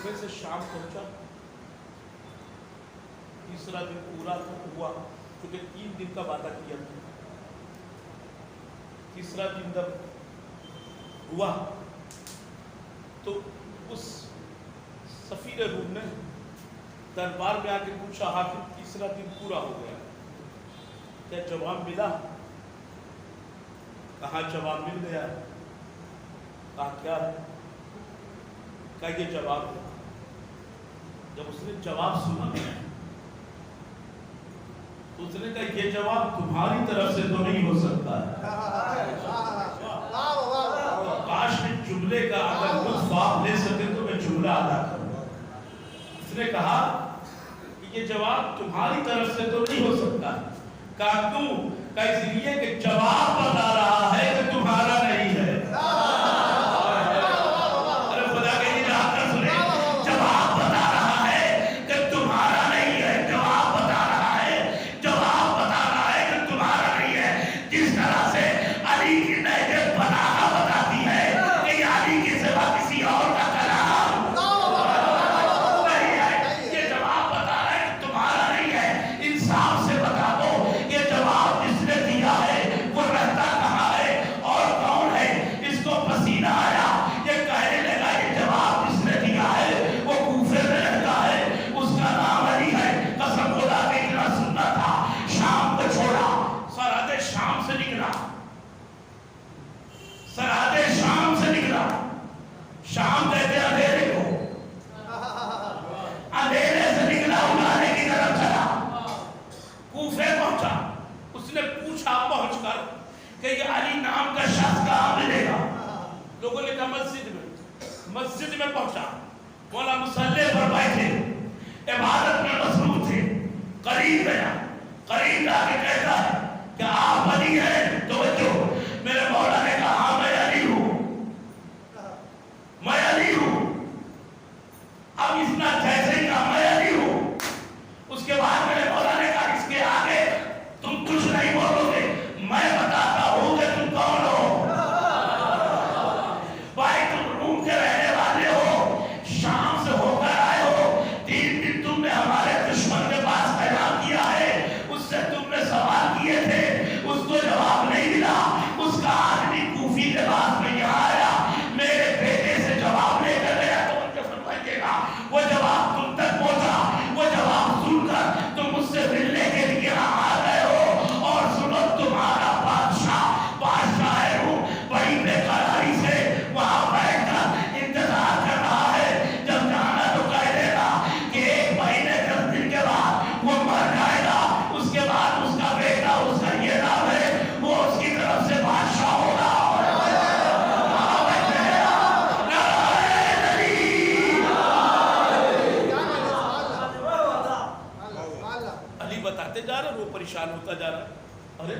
کوفے سے شام پہنچا، تیسرا دن پورا ہوا کیونکہ 3 دن کا وعدہ کیا تھا۔ تیسرا دن جب ہوا تو اس سفیر روم نے دربار میں آ کے پوچھا، حاکم تیسرا دن پورا ہو گیا، کیا جواب ملا؟ کہا جواب مل گیا۔ کہا کیا؟ کہا یہ جواب ہے۔ جب اس نے جواب سنا تو اس نے کہا یہ جواب تمہاری طرف سے تو نہیں ہو سکتا ہے، کاش میں جملے کا اگر لطف آپ لے سکے تو میں جملہ ادا کروں۔ اس نے کہا کہ یہ جواب تمہاری طرف سے تو نہیں ہو سکتا ہے۔ کہا کیوں؟ کہا اس لیے کہ جواب بتا رہا ہے کہ تمہارا نہیں ہے۔ شام کہتے ہیں اندھیرے کو، اندھیرے سے نکلا اجالے کی طرف چلا، کوفے پہنچا۔ اس نے پوچھا پہنچ کر کہ یہ علی نام کا شخص کہاں ملے گا؟ لوگوں نے کہا مسجد میں۔ مسجد میں پہنچا، مولا مصلی پر بیٹھے عبادت میں مصروف تھے۔ قریب گیا، قریب جا کے کہتا ہے کہ آپ علی ہیں؟ توجہ، میرے مولا نے کہا ہاں میں علی ہوں، میں علی ہوں۔ اب اتنا جیسے ہی کہا میں علی ہوں، اس کے بعد میرے مولا نے کہا اس کے آگے تم کچھ نہیں بولو گے، میں بتاتا ہوں کہ تم کون ہو۔ بھائی تم روم کے رہنے والے ہو، شام سے ہو کر آئے ہو، 3 دن تم نے ہمارے دشمن کے پاس پیغام کیا ہے، اس سے تم نے سوال کیے تھے، اس کو جواب نہیں ملا، اس کا آدمی کوفی کے بعد میں یہاں آیا، میرے بیٹے سے جواب لے کر گیا، تو ان کے فرمائیے گا وہ جواب تم تک پہنچا، وہ جواب سن کر تم اس سے ملنے کے لیے یہاں آ گئے ہو، اور سنو تمہارا بادشاہ ہے بڑی بے قراری سے وہاں بیٹھ کر انتظار کر رہا ہے، جب جانا تو کہہ دے گا کہ 1 مہینے 10 دن کے بعد وہ مر جائے گا، اس کے بعد اس کا بیٹا، اس کا یہ نام ہے، وہ اس کی طرف سے بادشاہ ہوگا۔ بتاتے جا رہا، وہ پریشان ہوتا جا رہا، ارے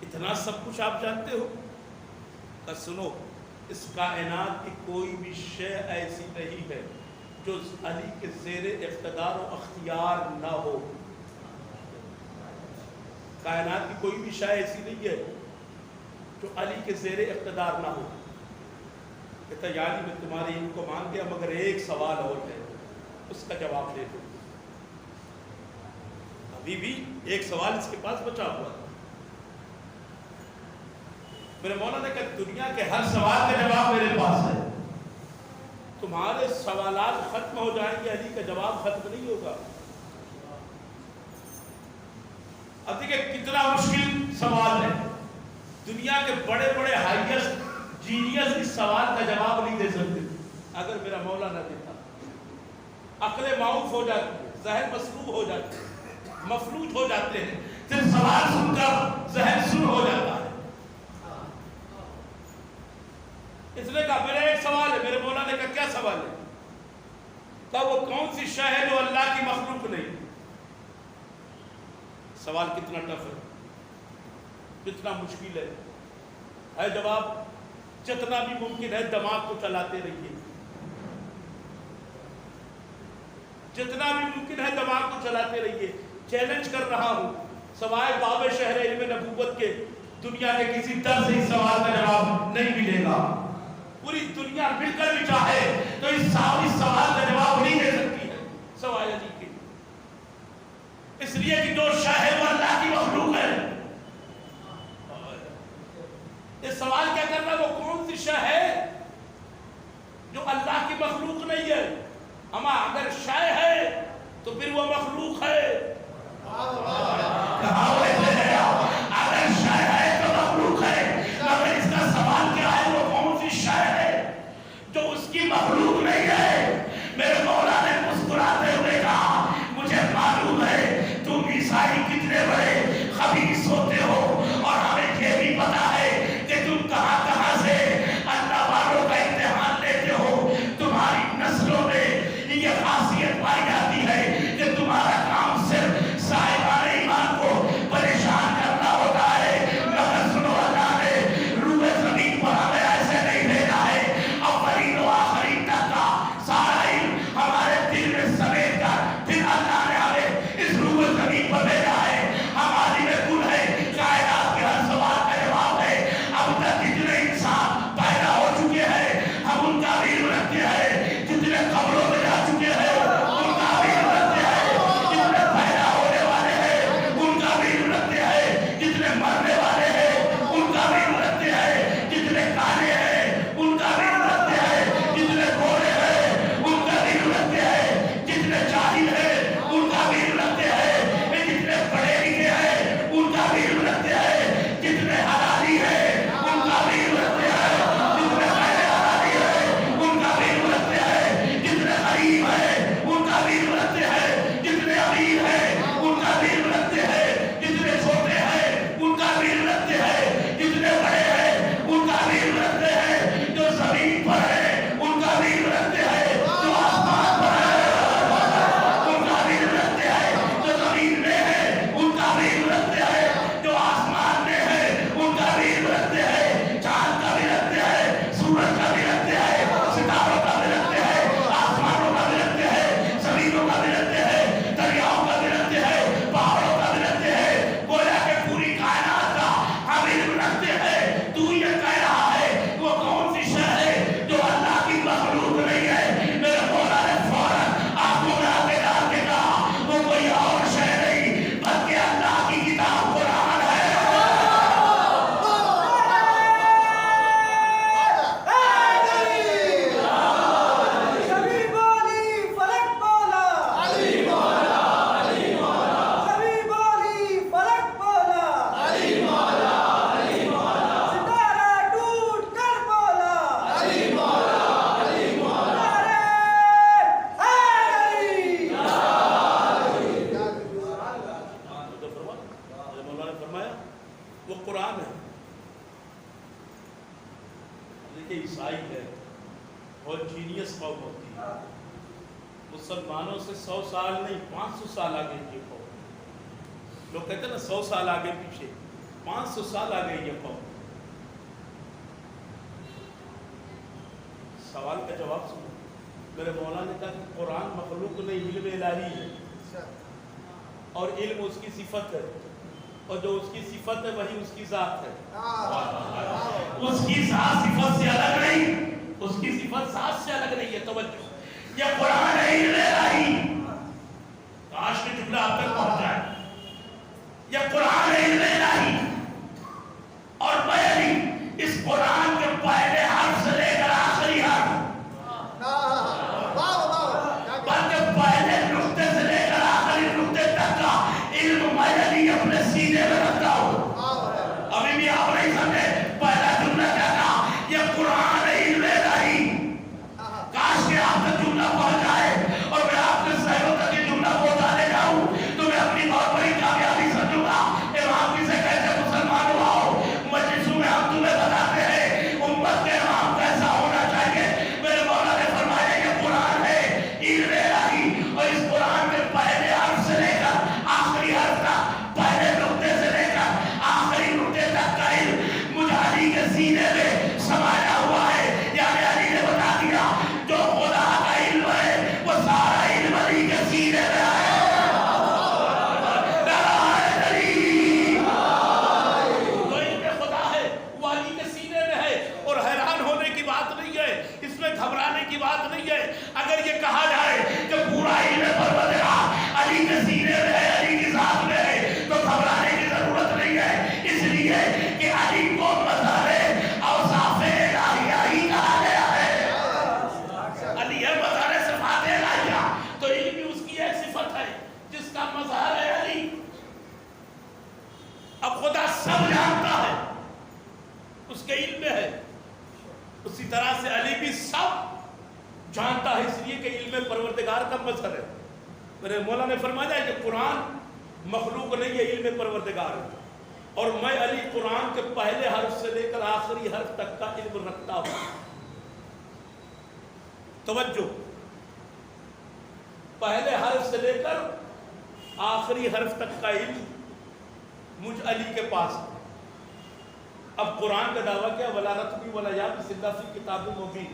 اتنا سب کچھ آپ جانتے ہو؟ کہ سنو، اس کائنات کی کوئی بھی شے ایسی نہیں ہے جو علی کے زیر اقتدار و اختیار نہ ہو۔ کائنات کی کوئی بھی شے ایسی نہیں ہے جو علی کے زیر اقتدار نہ ہو۔ کہتا یعنی میں تمہاری ان کو مان گیا، مگر ایک سوال اور ہے، اس کا جواب دے دو۔ ابھی بھی ایک سوال اس کے پاس بچا ہوا تھا۔ میرے مولا نے کہا دنیا کے ہر سوال کا جواب میرے پاس ہے، تمہارے سوالات ختم ہو جائیں گے، علی کا جواب ختم نہیں ہوگا۔ اب دیکھیں کتنا مشکل سوال ہے، دنیا کے بڑے بڑے ہائیسٹ جینیس اس سوال کا جواب نہیں دے سکتے۔ اگر میرا مولا نہ دیتا، عقلیں معاف ہو جاتی، ذہن مسلوب ہو جاتے، مفلوج ہو جاتے ہیں، صرف سوال سن کر ذہن سن ہو جاتا ہے۔ اس نے کہا میرا ایک سوال ہے۔ میرے مولا نے کہا کیا سوال ہے؟ کہا وہ کون سی شے ہے جو اللہ کی مخلوق نہیں؟ سوال کتنا ٹف ہے، کتنا مشکل ہے جواب جتنا بھی ممکن ہے دماغ کو چلاتے رہیے، جتنا بھی ممکن ہے دماغ کو چلاتے رہیے۔ چیلنج کر رہا ہوں، سوائے باب شہر علم نبوت کے دنیا کے کسی در سے اس سوال کا جواب نہیں ملے گا۔ پوری دنیا مل کر بھی چاہے تو اس سوال کا جواب نہیں دے سکتی ہے. سوائے علی کے، اس لیے کہ جو شے ہے وہ اللہ کی مخلوق ہے. یہ سوال کیا کر رہا ہے وہ کون سی شے ہے جو اللہ کی مخلوق نہیں ہے؟ اما اگر شے ہے تو پھر وہ مخلوق ہے. اگر شے ہے تو مخلوق ہے. مگر اس کا سوال کیا ہے وہ کون سی شے ہے جو اس کی مخلوق نہیں ہے؟ میرے مولا نے مسکراتے ہوئے کہا مجھے معلوم ہے تم عیسائی کتنے بڑے خبیث ہوتے ہو اور ہمیں یہ بھی پتا ہے کہ تم کہاں کہاں سے اللہ والوں کا امتحان لیتے ہو. تمہاری نسلوں میں یہ خاصیت پائی جاتی ہے کہ تمہارا کام صرف صاحبان ایمان کو پریشان کرنا ہوتا ہے. مگر سنو اللہ نے روح زمین پر ہمیں ایسے نہیں بھیجا ہے. اولین و آخرین تک کا سارا علم ہمارے دل میں سمیٹ کر پھر اللہ نے ہمیں اس روح زمین پر بھیجا ہے. ہم عالم کل ہے، کائنات کے ہر سوال کا جواب ہے. اب تک جتنے انسان پیدا ہو چکے ہیں ہم ان کا بھی علم رکھتے ہیں. جتنے قبروں میں جا چکے ہیں ان کا بھی علم رکھتے ہیں. جتنے پیدا ہونے والے ہیں ان کا بھی علم رکھتے ہیں. جتنے مرنے والے ہیں ان کا بھی علم رکھتے ہیں. جتنے کالے ہیں ان کا بھی علم رکھتے ہیں. جتنے گورے ہیں ان کا بھی علم رکھتے ہیں. جتنے جاہل ہیں ان کا بھی علم رکھتے ہیں. جتنے پڑھے لکھے ہیں ان کا بھی علم رکھتے ہیں. جتنے حلالی ہیں ان کا بھی علم رکھتے ہیں. جتنے غیر حلالی ہیں ان کا بھی علم رکھتے ہیں. جتنے غریب ہیں ان کا بھی علم رکھتے ہیں. جتنے امیر ہیں ان کا بھی علم رکھتے ہیں. جتنے چھوٹے ہیں ان کا بھی علم رکھتے ہیں. جتنے بڑے ہیں ان کا بھی علم رکھتے ہیں. جو زمین پر ہے ان کا بھی علم رکھتے ہیں. جو آسمان پر ہے ان کا بھی علم رکھتے ہیں. جو زمین میں ہے ان کا بھی علم رکھتے ہیں. جو آسمان میں ہے ان کا بھی علم رکھتے ہیں. چاند کا بھی رکھتے ہیں. سورج کا بھی رکھتے ہیں. ستاروں کا بھی رکھتے ہیں. آسمانوں کا بھی رکھتے ہیں. زمینوں کا بھی رکھتے ہیں. دریاؤں کا بھی رکھتے ہیں. پہاڑوں کا بھی رکھتے ہیں. گویا کہ پوری کائنات کا ہم علم رکھتے ہیں. تو یہ کہہ رہا ہے وہ کون سی شے ہے جو اللہ کی مخلوق نہیں ہے؟ میرے مولا نے فوراً آنکھوں میں آنکھیں ڈال کے کہا وہ کوئی اور شے نہیں بلکہ اللہ کی کتاب قرآن ہے. مولا نے فرمایا وہ قرآن ہے. دیکھیں عیسائی ہے اور جینیس قوم ہوتی ہے. مسلمانوں سے 100 سال نہیں 500 سال آگے یہ قوم. لوگ کہتے ہیں نا 100 سال آگے پیچھے، 500 سال آگے یہ قوم. سوال کا جواب سنو. میرے مولا نے کہا کہ قرآن مخلوق نہیں، علم الہی ہے اور علم اس کی صفت ہے اور جو اس کی صفت ہے وہی اس کی ذات ہے. اس کی ذات صفت سے الگ نہیں. اس کی صفت ذات سے الگ نہیں ہے. توجہ، یہ قرآن ہے علم الہی. کاش کے جملہ آپ تک پہنچ جائے. یہ قرآن ہے علم الہی اور بیانی اس قرآن کے پہلے حرف سے لے کر آخری حرف، بلکہ پہلے نقطے سے لے کر آخری نقطے تک کا علم میں اپنے سینے میں رکھتا ہوں. ابھی بھی آپ نہیں سمجھے پہلا جملہ کیا تھا؟ یہ قرآن ہے علم الہی. کاش کہ آپ تک جملہ پہنچ جائے اور میں آپ کے ذہنوں تک یہ جملہ پہنچانے جاؤں تو میں اپنی بہت بڑی کامیابی سمجھوں گا. اب خدا سب جانتا ہے، اس کے علم میں ہے، اسی طرح سے علی بھی سب جانتا ہے، اس لیے کہ علم پروردگار کا مظہر ہے۔ میرے مولا نے فرمایا کہ قرآن مخلوق نہیں ہے، علم پروردگار ہے، اور میں علی قرآن کے پہلے حرف سے لے کر آخری حرف تک کا علم رکھتا ہوں۔ توجہ، پہلے حرف سے لے کر آخری حرف تک کا علم مجھ علی کے پاس ہے۔ اب قرآن کا دعویٰ کیا؟ وَلَا رَتْبِ وَلَا يَابِسٍ إِلَّا فِي كِتَابٍ مُبِينٍ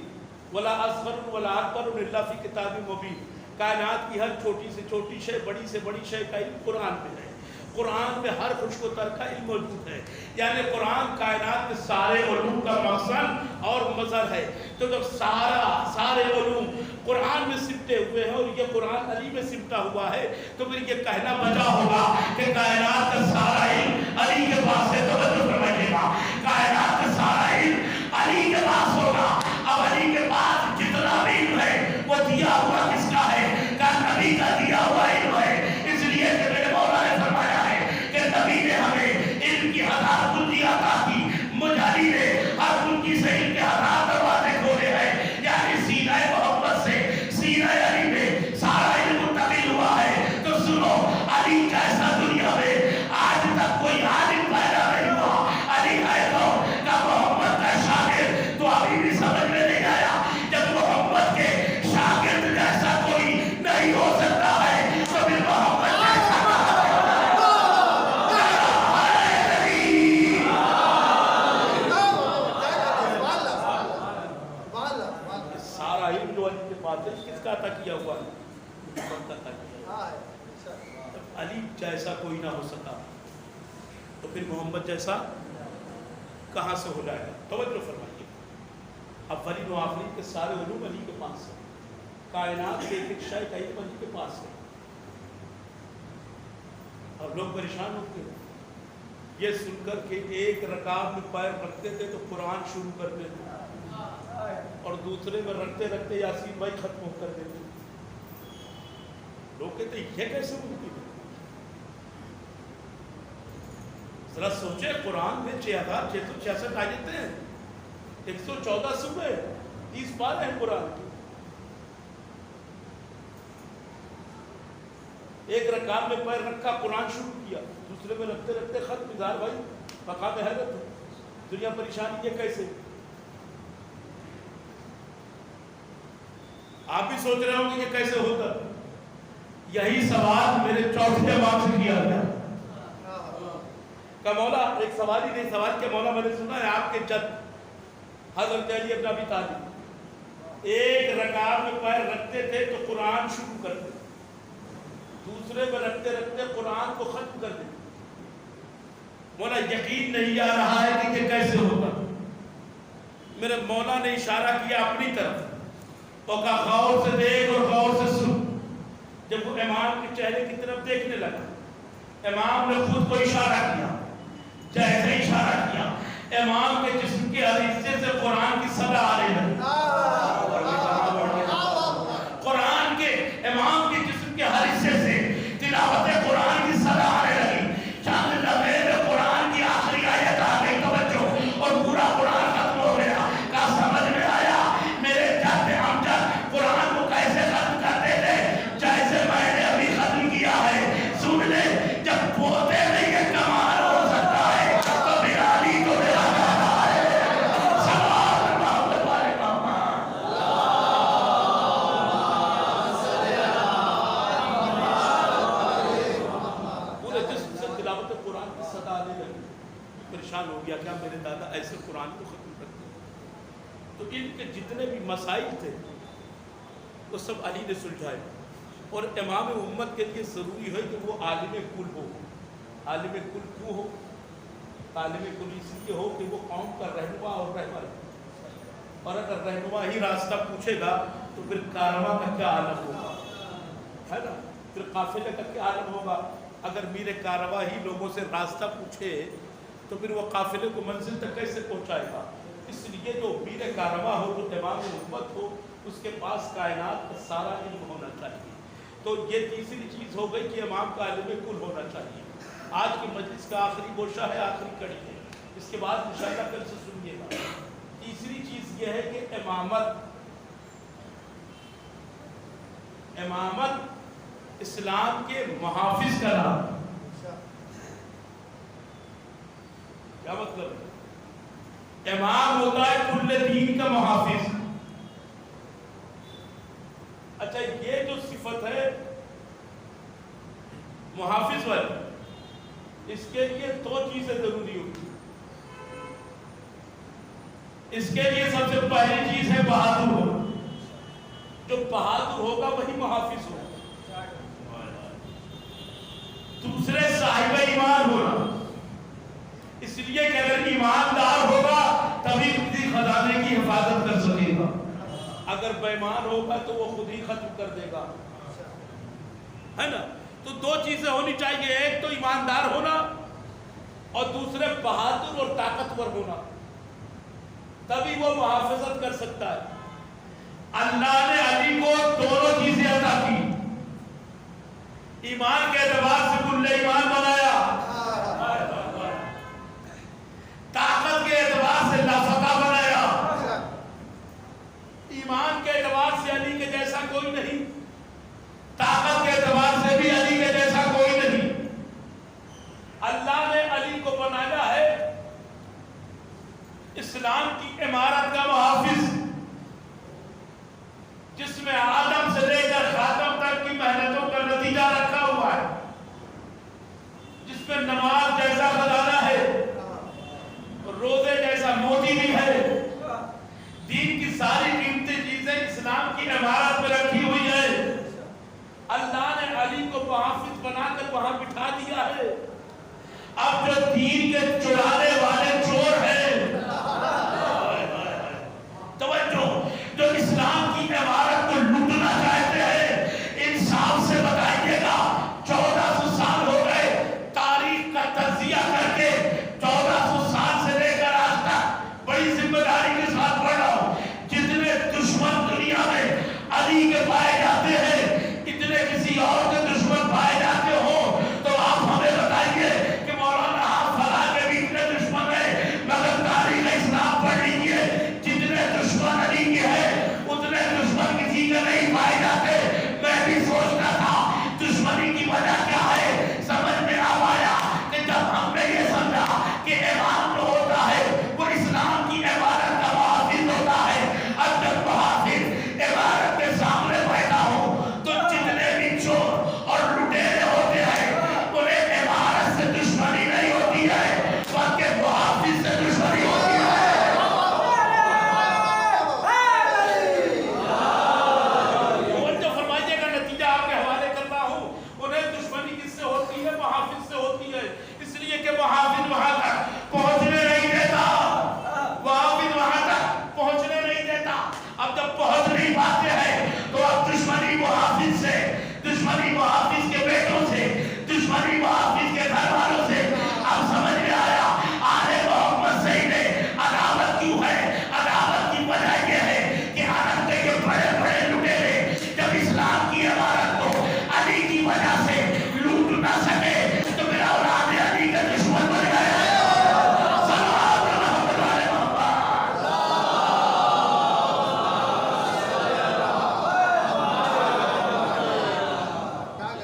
وَلَا أَصْغَرُ وَلَا أَكْبَرُ إِلَّا فِي كِتَابٍ مُبِينٍ۔ کائنات کی ہر چھوٹی سے چھوٹی شے، بڑی سے بڑی شے کا علم قرآن میں ہے۔ قرآن میں ہر خشک و تر کا علم موجود ہے، یعنی قرآن کائنات کے سارے علوم کا مقصد اور مظہر ہے۔ تو جب سارے علوم قرآن میں سمٹے ہوئے ہیں اور یہ قرآن علی میں سمٹا ہوا ہے، تو پھر یہ کہنا بچا ہوگا کہ کائنات کا سارا علم علی کے پاس ہے۔ توجہ فرمائیے گا، کائنات کا سارا علم علی کے پاس ہوگا۔ اب علی کے پاس جتنا بھی علم ہے وہ دیا ہوا کس کا ہے؟ کہ نبی کا دیا ہوا علم ہے۔ اس لیے کہ میرے مولا نے فرمایا ہے کہ نبی نے ہمیں علم کی ہزار کنجی عطا کی، مجھ علی نے ہر کنجی سے علم کے ہزار دروازے کھولے ہیں، یعنی سینہ محمد سے سینہ علی میں سارا علم منتقل ہوا ہے۔ تو سنو، علی جیسا دنیا میں آج تک کوئی عالم پیدا نہیں ہوا۔ علی ہے تو کہ محمد کا شاگرد، تو ابھی بھی سمجھ میں نہیں آیا؟ جب محمد کے شاگرد جیسا کوئی نہیں ہو سکتا ہے تو پھر محمد جیسا سارا علم جو علی کے پاس ہے کس کا عطا کیا ہوا ہے؟ محمد کا عطا کیا ہے۔ جب علی جیسا کوئی نہ ہو سکا تو پھر محمد جیسا کہاں سے ہو جائے گا؟ توجہ فرمائیے، اولین و آخرین کے سارے علوم علی کے پاس ہیں، کائنات کے ایک ایک شے کا علم علی کے پاس ہے۔ اور لوگ پریشان ہوتے ہیں یہ سن کر کے ایک رکعت میں پیر رکھتے تھے تو قرآن شروع کرتے تھے، اور دوسرے میں رکھتے رکھتے یاسین بھائی ختم کر دیتے۔ لوگ کہتے ہیں یہ کیسے ممکن ہے؟ ذرا سوچے، قرآن میں 6666 آیتیں ہیں، 114 سورے، 30 پارے ہیں قرآن کی۔ ایک رکعت میں پیر رکھا، قرآن شروع کیا، دوسرے میں رکھتے رکھتے ختم۔ اظہار بھائی مقام حیرت ہے، دنیا پریشانی، یہ کیسے؟ آپ بھی سوچ رہے ہوں گے کہ کیسے ہوتا؟ یہی سوال میرے چوتھے امام سے کیا گیا کہ مولا، ایک سوال ہی نہیں، سوال کے مولا میں نے سنا ہے آپ کے جد حضرت علی ابن ابی طالب ایک رکعت میں پیر رکھتے تھے تو قرآن شروع کرتے، دوسرے میں رکھتے رکھتے قرآن کو ختم کر دیتے۔ مولا یقین نہیں آ رہا ہے کہ یہ کیسے ہوگا۔ میرے مولا نے اشارہ کیا اپنی طرف، اور کہا غور سے دیکھ اور غور سے سن۔ جب وہ امام کے چہرے کی طرف دیکھنے لگا، امام نے خود کو اشارہ کیا، جیسے اشارہ کیا امام کے جسم کے ہر حصے سے قرآن کی صدا آنے لگی۔ قرآن کے امام کے جسم کے ہر حصے سے تلاوت قرآن کی صدا آنے لگی۔ چند لمحے میں قرآن کی آخری آیت آ گئی، توجہ، اور پورا قرآن ختم ہو گیا۔ کیا سمجھ میں آیا؟ میرے جد امجد قرآن کو کیسے ختم کرتے تھے؟ جیسے میں نے ابھی ختم کیا ہے۔ سن لے، جب پوتے میں یہ کمال ہو سکتا ہے تو پھر علی کو میرا کہنا ہے۔ سوال محمد والے محمد، پورے جسم سے تلاوت قرآن کی صدا آنے لگی۔ پریشان ہو گیا، کیا میرے دادا ایسے قرآن کو ختم کرتے؟ تو ان کے جتنے بھی مسائل تھے وہ سب علی نے سلجھائے، اور امام امت کے لیے ضروری ہے کہ وہ عالم کل ہو۔ عالم کل کیوں ہو؟ عالم کل اس لیے ہو کہ وہ قوم کا رہنما اور رہبر ہے، اور اگر رہنما ہی راستہ پوچھے گا تو پھر کارواں کا کیا عالم ہوگا، ہے نا؟ پھر قافلے کا کیا عالم ہوگا؟ اگر میر کارواں ہی لوگوں سے راستہ پوچھے تو پھر وہ قافلے کو منزل تک کیسے پہنچائے گا؟ اس لیے جو میر کارواں ہو، جو امام امت ہو، اس کے پاس کائنات کا سارا علم ہونا چاہیے۔ تو یہ تیسری چیز ہو گئی کہ امام کا عالم کل ہونا چاہیے۔ آج کی مجلس کا آخری گوشہ ہے، آخری کڑی ہے، اس کے بعد انشاءاللہ کل سے سنیے گا۔ تیسری چیز یہ ہے کہ امامت اسلام کے محافظ کا نام ہے۔ کیا مطلب ہے؟ امام ہوتا ہے کل دین کا محافظ۔ اچھا، یہ جو صفت ہے محافظ والی، اس کے لیے دو چیزیں ضروری ہوتی ہیں۔ اس کے لیے سب سے پہلی چیز ہے بہادر ہونا۔ جو بہادر ہوگا وہی محافظ ہوگا۔ دوسرے صاحب ایمان ہونا، اس لیے کہ اگر ایماندار ہوگا تبھی خود ہی خزانے کی حفاظت کر سکے گا، اگر بے ایمان ہوگا تو وہ خود ہی ختم کر دے گا، ہے نا؟ تو دو چیزیں ہونی چاہیے، ایک تو ایماندار ہونا اور دوسرے بہادر اور طاقتور ہونا، تبھی وہ محافظت کر سکتا ہے۔ اللہ نے علی کو دونوں چیزیں عطا کی، ایمان کے اعتبار سے کل ایمان بنایا، طاقت کے اعتبار سے لافقہ بنایا۔ ایمان کے اعتبار سے علی کے جیسا کوئی نہیں، طاقت کے اعتبار سے بھی علی کے جیسا کوئی نہیں۔ اللہ نے علی کو بنایا ہے اسلام کی عمارت کا محافظ، جس میں آدم سے لے کر خاتم تک کی محنتوں کا نتیجہ رکھا ہوا ہے، جس میں نماز جیسا خزانہ ہے، روزے جیسا موتی بھی ہے، دین کی ساری قیمتی چیزیں اسلام کی عمارت میں رکھی ہوئی ہے۔ اللہ نے علی کو محافظ بنا کر وہاں بٹھا دیا ہے۔ اب جو دین کے چرانے والے چور ہیں، توجہ، جو اسلام کی عمارت کو لوٹنا چاہتے ہیں، انصاف سے بتائیے گا 1400 سال ہو گئے تاریخ کا تجزیہ کر کے، 1400 سال سے لے کر آج تک بڑی ذمہ داری کے ساتھ پڑھ رہا ہوں، جتنے دشمن دنیا میں علی کے پائے جاتے ہیں، اتنے کسی اور کے دشمن پائے جاتے ہو تو آپ ہمیں بتائیے کہ مولانا فلاں کے بھی اتنے دشمن ہیں، مگر تاریخ اسلام پڑھ لیجیے، جتنے دشمن علی کے ہیں اتنے دشمن کسی کے نہیں پائے جاتے۔ میں بھی سوچتا تھا دشمنی کی وجہ کیا ہے، سمجھ میں آ آیا کہ جب ہم نے یہ سمجھا کہ امام جو ہوتا ہے وہ اسلام کی عمارت کا محافظ ہوتا ہے، اب جب محافظ عمارت کے سامنے بیٹھا ہوں تو جتنے بھی چور اور لٹیرے ہوتے ہیں انہیں عمارت سے دشمنی نہیں ہوتی ہے بلکہ محافظ سے دشمنی ہوتی ہے۔ توجہ فرمائیے گا، نتیجہ آپ کے حوالے کرتا ہوں، انہیں دشمنی کس سے ہوتی ہے؟ محافظ سے ہوتی ہے، اس لیے کہ محافظ وہاں تک پہنچنے نہیں دیتا، محافظ وہاں تک پہنچنے نہیں دیتا۔ اب جب پہنچ نہیں پاتے ہیں تو اب دشمنی محافظ سے، دشمنی محافظ کے بیٹوں سے، دشمنی محافظ کے گھر والوں سے۔ اب سمجھ میں آیا آل محمد سے انہیں عداوت کیوں ہے؟ عداوت کی وجہ یہ ہے کہ عرب کے یہ بڑے بڑے لٹیرے جب اسلام کی عمارت کو علی کی وجہ سے لوٹ نہ سکے تو میرا اولاد علی کا دشمن بن گئے۔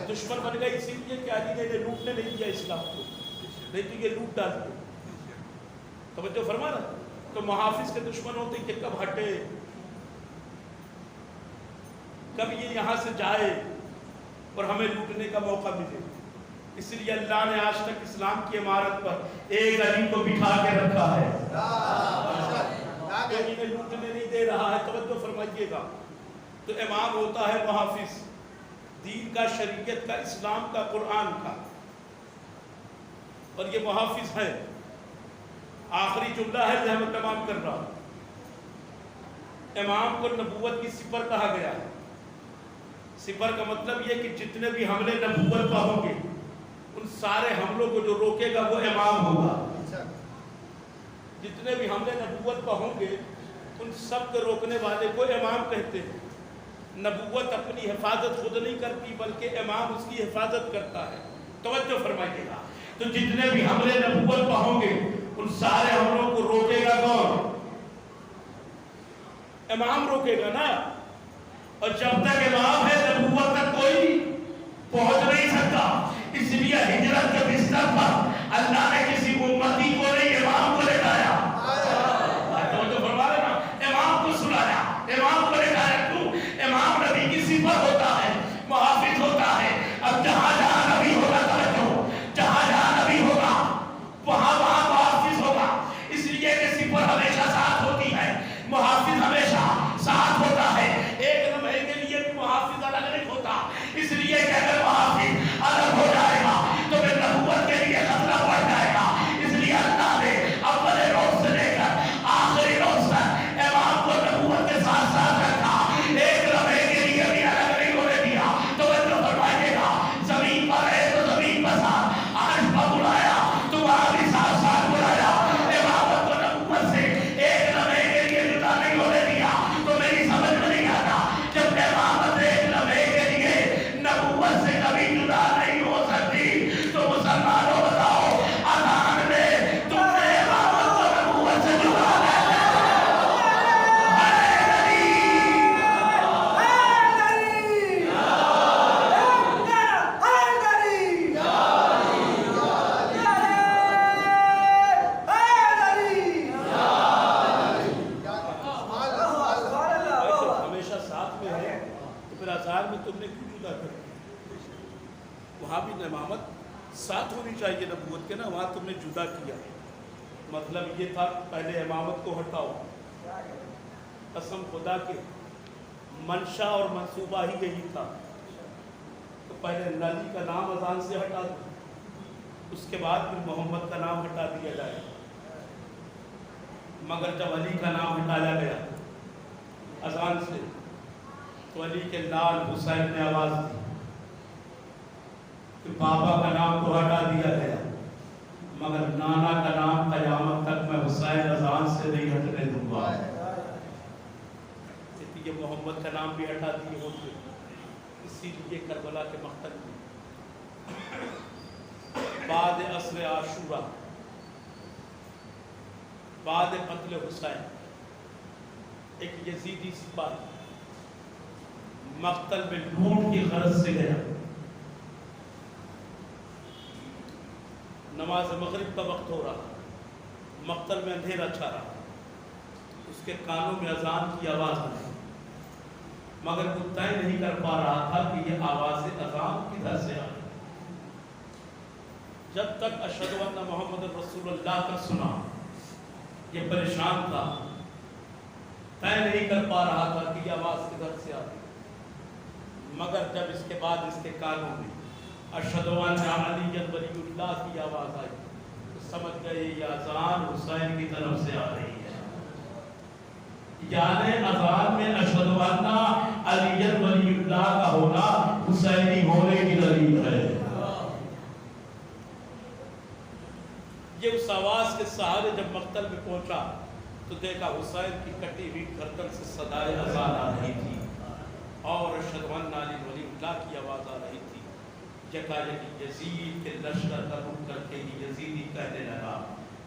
دشمن بن گئے اسی لیے کہ علی نے لوٹنے نہیں دیا اسلام کو، نہیں تو یہ لوٹ ڈالتے۔ توجہ فرما رہا، تو محافظ کے دشمن ہوتے کہ کب ہٹے، کب یہ یہاں سے جائے اور ہمیں لوٹنے کا موقع ملے۔ اس لیے اللہ نے آج تک اسلام کی عمارت پر ایک علی کو بٹھا کے رکھا ہے جو انہیں لوٹنے نہیں دے رہا ہے۔ توجہ فرمائیے گا، تو امام ہوتا ہے محافظ دین کا، شریعت کا، اسلام کا، قرآن کا، اور یہ محافظ ہے۔ آخری جملہ ہے جو میں تمام کر رہا ہوں، امام کو نبوت کی سپر کہا گیا ہے۔ سپر کا مطلب یہ کہ جتنے بھی حملے نبوت پر ہوں گے ان سارے حملوں کو جو روکے گا وہ امام ہوگا۔ جتنے بھی حملے نبوت پر ہوں گے ان سب کو روکنے والے کو امام کہتے ہیں۔ نبوت اپنی حفاظت خود نہیں کرتی بلکہ امام اس کی حفاظت کرتا ہے۔ توجہ فرمائیے گا، تو جتنے بھی حملے نبوت پر ہوں گے ان سارے حملوں کو روکے گا کون؟ امام روکے گا نا. اور جب تک امام ہے نبوت تک کوئی پہنچ نہیں سکتا. اس لیے ہجرت کے بستر پر اللہ نے کسی امتی کو نہیں امام کو لٹایا. امام کو سلایا, امام کو لٹایا. کیوں؟ امام نبی کی صفت ہوتا ہے, محافظ ہوتا ہے. اب جہاں جہاں نبی ہوگا, جہاں جہاں نبی ہوگا وہاں وہاں محافظ ہوگا. اس لیے کہ صفت ہمیشہ ساتھ ہوتی ہے, محافظ ہمیشہ ساتھ ہوتا ہے. ایک لمحے کے لیے بھی محافظ الگ نہیں ہوتا. اس لیے کہ اگر محافظ الگ ہو جائے گا تو پھر نبوت کے لیے خطرہ بڑھ جائے گا. اس لیے اللہ نے اول روز سے لے کر آخری روز تک امام کو نبوت کے ساتھ ساتھ رکھا. ایک لمحے کے لیے بھی الگ نہیں ہونے دیا. تو وہ تو فرمائیے گا زمین پر ہے تو زمین پر ساتھ, عرش پر بلایا تو وہاں بھی ساتھ ساتھ بلایا. امامت کو نبوت سے ایک لمحے کے لیے جدا نہیں ہونے دیا. تو میری سمجھ میں نہیں آتا جب امامت ایک لمحے کے لیے نبوت سے کبھی جدا نہیں ہو سکتی تو مسلمانوں بتاؤ اذان میں تم نے امامت کو نبوت سے جدا تم نے کیوں جدا کر. وہاں بھی امامت ساتھ ہونی چاہیے نبوت کے نا, وہاں تم نے جدا کیا. مطلب یہ تھا پہلے امامت کو ہٹاؤ. قسم خدا کے منشا اور منصوبہ ہی یہی تھا. تو پہلے علی کا نام اذان سے ہٹا دو, اس کے بعد پھر محمد کا نام ہٹا دیا جائے. مگر جب علی کا نام ہٹایا گیا اذان سے تو علی کے لال حسین نے آواز دی کہ بابا کا نام تو ہٹا دیا گیا مگر نانا کا نام قیامت تک میں حسین اذان سے نہیں ہٹنے دوں گا. یہ محمد کا نام بھی ہٹا دیے ہوتے. اسی لیے کربلا کے مقتل میں بعد عصر عاشورہ, بعد قتل حسین, ایک یزیدی سپاہی مقتل میں لوٹ کی غرض سے گیا. نماز مغرب کا وقت ہو رہا, مقتل میں اندھیرا چھا رہا. اس کے کانوں میں اذان کی آواز آئی مگر وہ طے نہیں کر پا رہا تھا کہ یہ آواز اذان کدھر سے آئی. جب تک اشہد ان محمد رسول اللہ کا سنا یہ پریشان تھا, طے نہیں کر پا رہا تھا کہ یہ آواز کدھر سے آئی. مگر جب اس کے بعد اس کے کانوں میں اشہد ان علی ولی اللہ کی آواز آئی تو سمجھ گئے یہ اذان حسین کی طرف سے آ رہی ہے. یعنی اذان میں اشہد ان علی ولی اللہ کا ہونا حسینی ہونے کی دلیل ہے. یہ اس آواز کے سہارے جب مقتل میں پہنچا تو دیکھا حسین کی کٹی ہوئی گردن سے صدائے اذان آ رہی تھی اور اشہد ان علی ولی اللہ کی آواز آ رہی تھی. یکایک یزید کے لشکر کا رخ کر کے یزیدی کہنے لگا,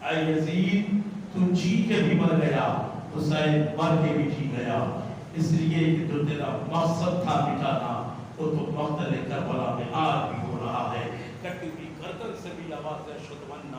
اے یزید تو جی کے بھی مر گیا, حسین مر کے بھی جی گیا. اس لیے کہ جو تیرا مقصد تھا مٹانا وہ تو مقتل کربلا میں آج بھی ہو رہا ہے. کٹی ہوئی گردن سے بھی آواز اشہد ان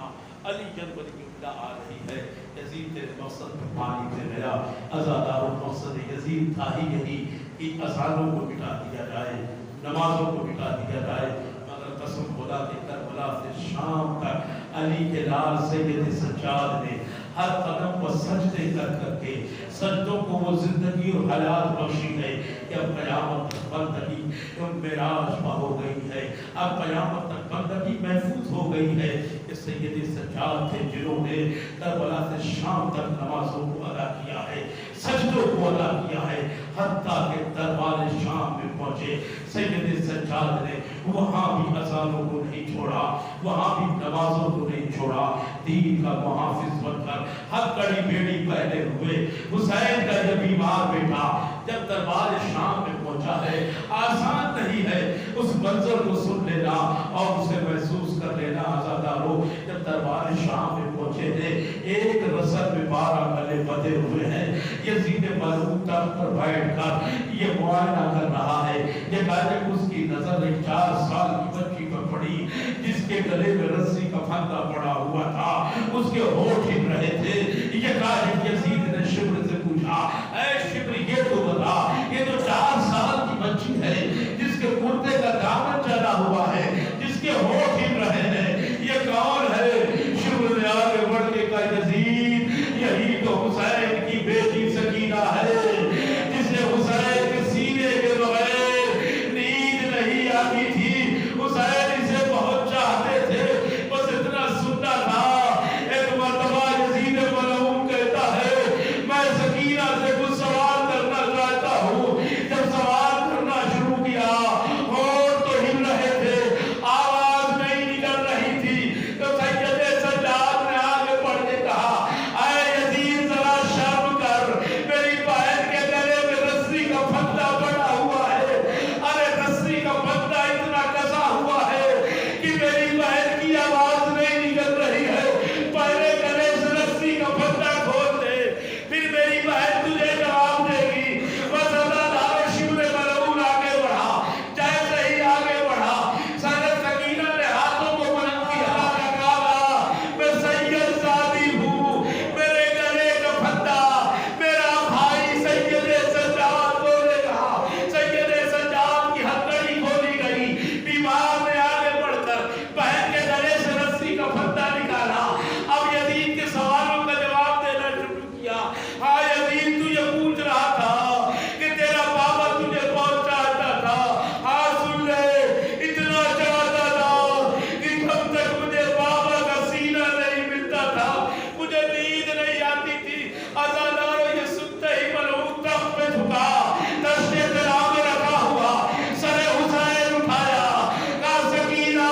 علی ولی اللہ آ رہی ہے. یزید تیرے مقصد پر پانی دے گیا. ازادار مقصد یزید تھا ہی یہی کہ اذانوں کو مٹا دیا جائے, نمازوں کو مٹا دیا جائے. مگر قسم خدا کے کربلا سے شام تک علی کے لال سید سجاد نے ہر قدم پر سجدے کر کے سجدوں کو وہ زندگی اور حیات بخشی ہے کہ اب قیامت تک بندگی معراج پا ہو گئی ہے. اب قیامت تک بندگی محفوظ ہو گئی ہے. کہ سید سجاد تھے جنہوں نے کربلا سے شام تک نمازوں کو ادا کیا ہے, سجدوں کو ادا کیا ہے, حتیٰ کہ دربار شام میں پہنچے. سید سجاد نے وہاں بھی اذانوں کو نہیں چھوڑا, وہاں بھی نمازوں کو نہیں چھوڑا. دین کا محافظ بن کر ہر کڑی بیڑی پہنے ہوئے حسین کا یہ بیمار بیٹا جب دربار شام میں پہنچا ہے, آسان نہیں ہے اس منظر کو سن لینا اور اسے محسوس کر لینا. آزاداروں دربار شام میں پہنچے تھے، ایک رسل میں 12 گلے بدے ہوئے ہیں۔ یزید ملعون تخت پر بیٹھ کر یہ معائنہ کر رہا ہے۔ یہ جانب اس کی نظر ایک 4 سال کی بچی پر پڑی جس کے گلے میں رسی کا پھندا پڑا ہوا تھا، اس کے ہونٹ ہل رہے تھے۔ یہ جانب یزید نے شبر سے پوچھا، اے شبر یہ تو بتا، یہ تو 4 سال کی بچی ہے جس کے کرتے کا دامن چلا ہوا ہے، جس کے ہونٹ ہل رہے ہیں، یہ کون ہے؟ شبر نے آگے بڑھ کے کہا، یزید یہی تو حسین کی بیٹی سکینہ ہے جسے حسین کے سینے کے بغیر نیند نہیں آتی تھی۔ حسین اسے بہت چاہتے تھے، بس اتنا سننا تھا۔ ایک مرتبہ یزید ملعون کہتا ہے، میں سکینہ سے کچھ سوال کرنا چاہتا ہوں۔ جب سوال کرنا شروع کیا، ہونٹ تو ہل رہے تھے، آواز نہیں نکل رہی تھی، تو سید سجاد نے آگے بڑھ کے کہا، اے یزید ذرا شرم کر، میری بہن کے گلے میں رسی کا پھندا بڑا ہوا ہے۔ ارے رسی کا پھندا اتنا کسا ہوا ہے کہ میری بہن کی آواز نہیں نکل رہی ہے۔ پہلے گلے سے رسی کا پھندا کھول دے، پھر میری بہن تجھے جواب دے گی۔ بس ادادار شبر ملعون آگے بڑھا، جیسے ہی آگے بڑھا، سید سکینہ نے ہاتھوں کو بلند کیا، کہا، میں سید زادی ہوں، میرے گلے کا پھندا میرا بھائی سید سجاد بولے گا۔ سید سجاد کی ہتھیلی کھولی گئی، بیمار نے آگے بڑھ کر بہن کے گلے سے رسی کا پھندا نکالا۔ اب یزید کے سوالوں کا جواب دینا شروع کیا۔ ہاں یزید، تو یہ پوچھ رہا تھا کہ تیرا بابا تجھے بہت چاہتا تھا۔ ہاں سن لے، اتنا چاہتا تھا کہ جب تک مجھے بابا کا سینہ نہیں ملتا تھا مجھے نیند نہیں آتی تھی۔ عزادارو یہ سنتے ہی ملعون تخت پہ جھکا، دشت طلا میں رکھا ہوا سر حسین اٹھایا، کہا، سکینہ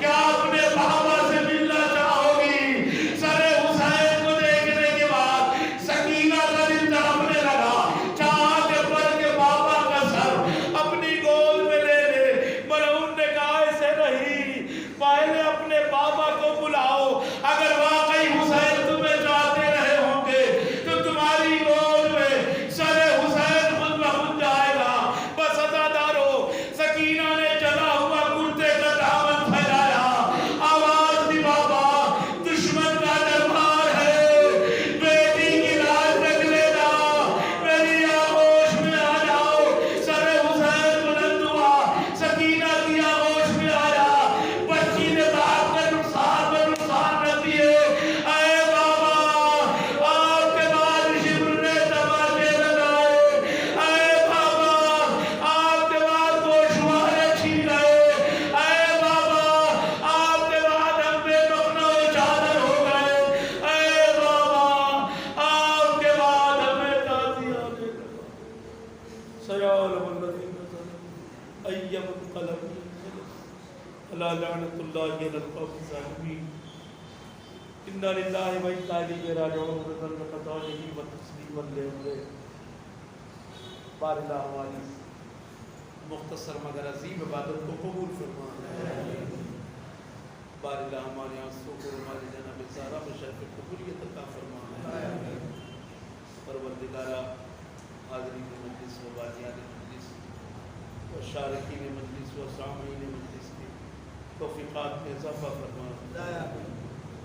کیا اپنے بابا سے ملنا چاہو گی؟ سر حسین کو دیکھنے کے بعد سکینہ کا دل تڑپنے لگا، چاہا کہ بڑھ کے بابا کا سر اپنی گود میں لے لے۔ ملعون نے کہا، ایسے نہیں، پہلے اپنے بابا کو بلاؤ، اگر واقعی حسین تمہیں چاہتے رہے ہوں گے تو تمہاری گود میں سر حسین خود بخود جائے گا۔ بس عزادارو، سکینہ نے جلا ہوا کرتے کا دامن پھیلایا، آواز دی، بابا دشمن کا دربار ہے، بیٹی کی لاش رکھ لینا، میری آغوش میں آ جاؤ۔ سر حسین بلند ہوا، سکینہ کی آغوش میں آیا، بچی نے باپ کا نقصان میں نقصان رکھ دیے۔ اے بابا، آپ کے بعد شبر نے تماشے لگائے، اے بابا آپ کے بعد گوشوارے چھین گئے، اے بابا آپ کے بعد ہم بے مخنہ و چادر ہو گئے، اے بابا آپ کے بعد ہمیں تعزیہ دے گا۔ سیعلم الذین ظلموا أي منقلب ألا لعنة الله على القوم الظالمين إنا لله وإنا إليه راجعون رضا بقضائه وتسليما لأمره۔ بار اللہ ہماری مختصر مگر عظیم عبادت کو قبول فرمائے۔ بار اللہ ہمارے آنسوں کو ہمارے جناب زہرا بشرف قبولیت عطا فرمائے۔ پروردگارا، حاضرین مجلس و بانیان مجلس و شارکین مجلس و سامعین مجلس کی توفیقات میں اضافہ فرما۔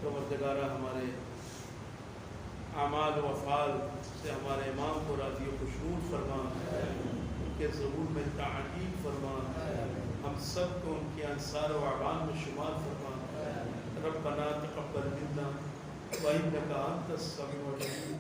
پروردگارا، ہمارے اعمال و افعال سے ہمارے امام کو راضی و خوشنود فرما، ان کے ظہور میں تعجیل فرما، ہم سب کو ان کے انصار و اعوان میں شمار فرما۔ ربنا تقبل منا وإنك أنت السميع العليم۔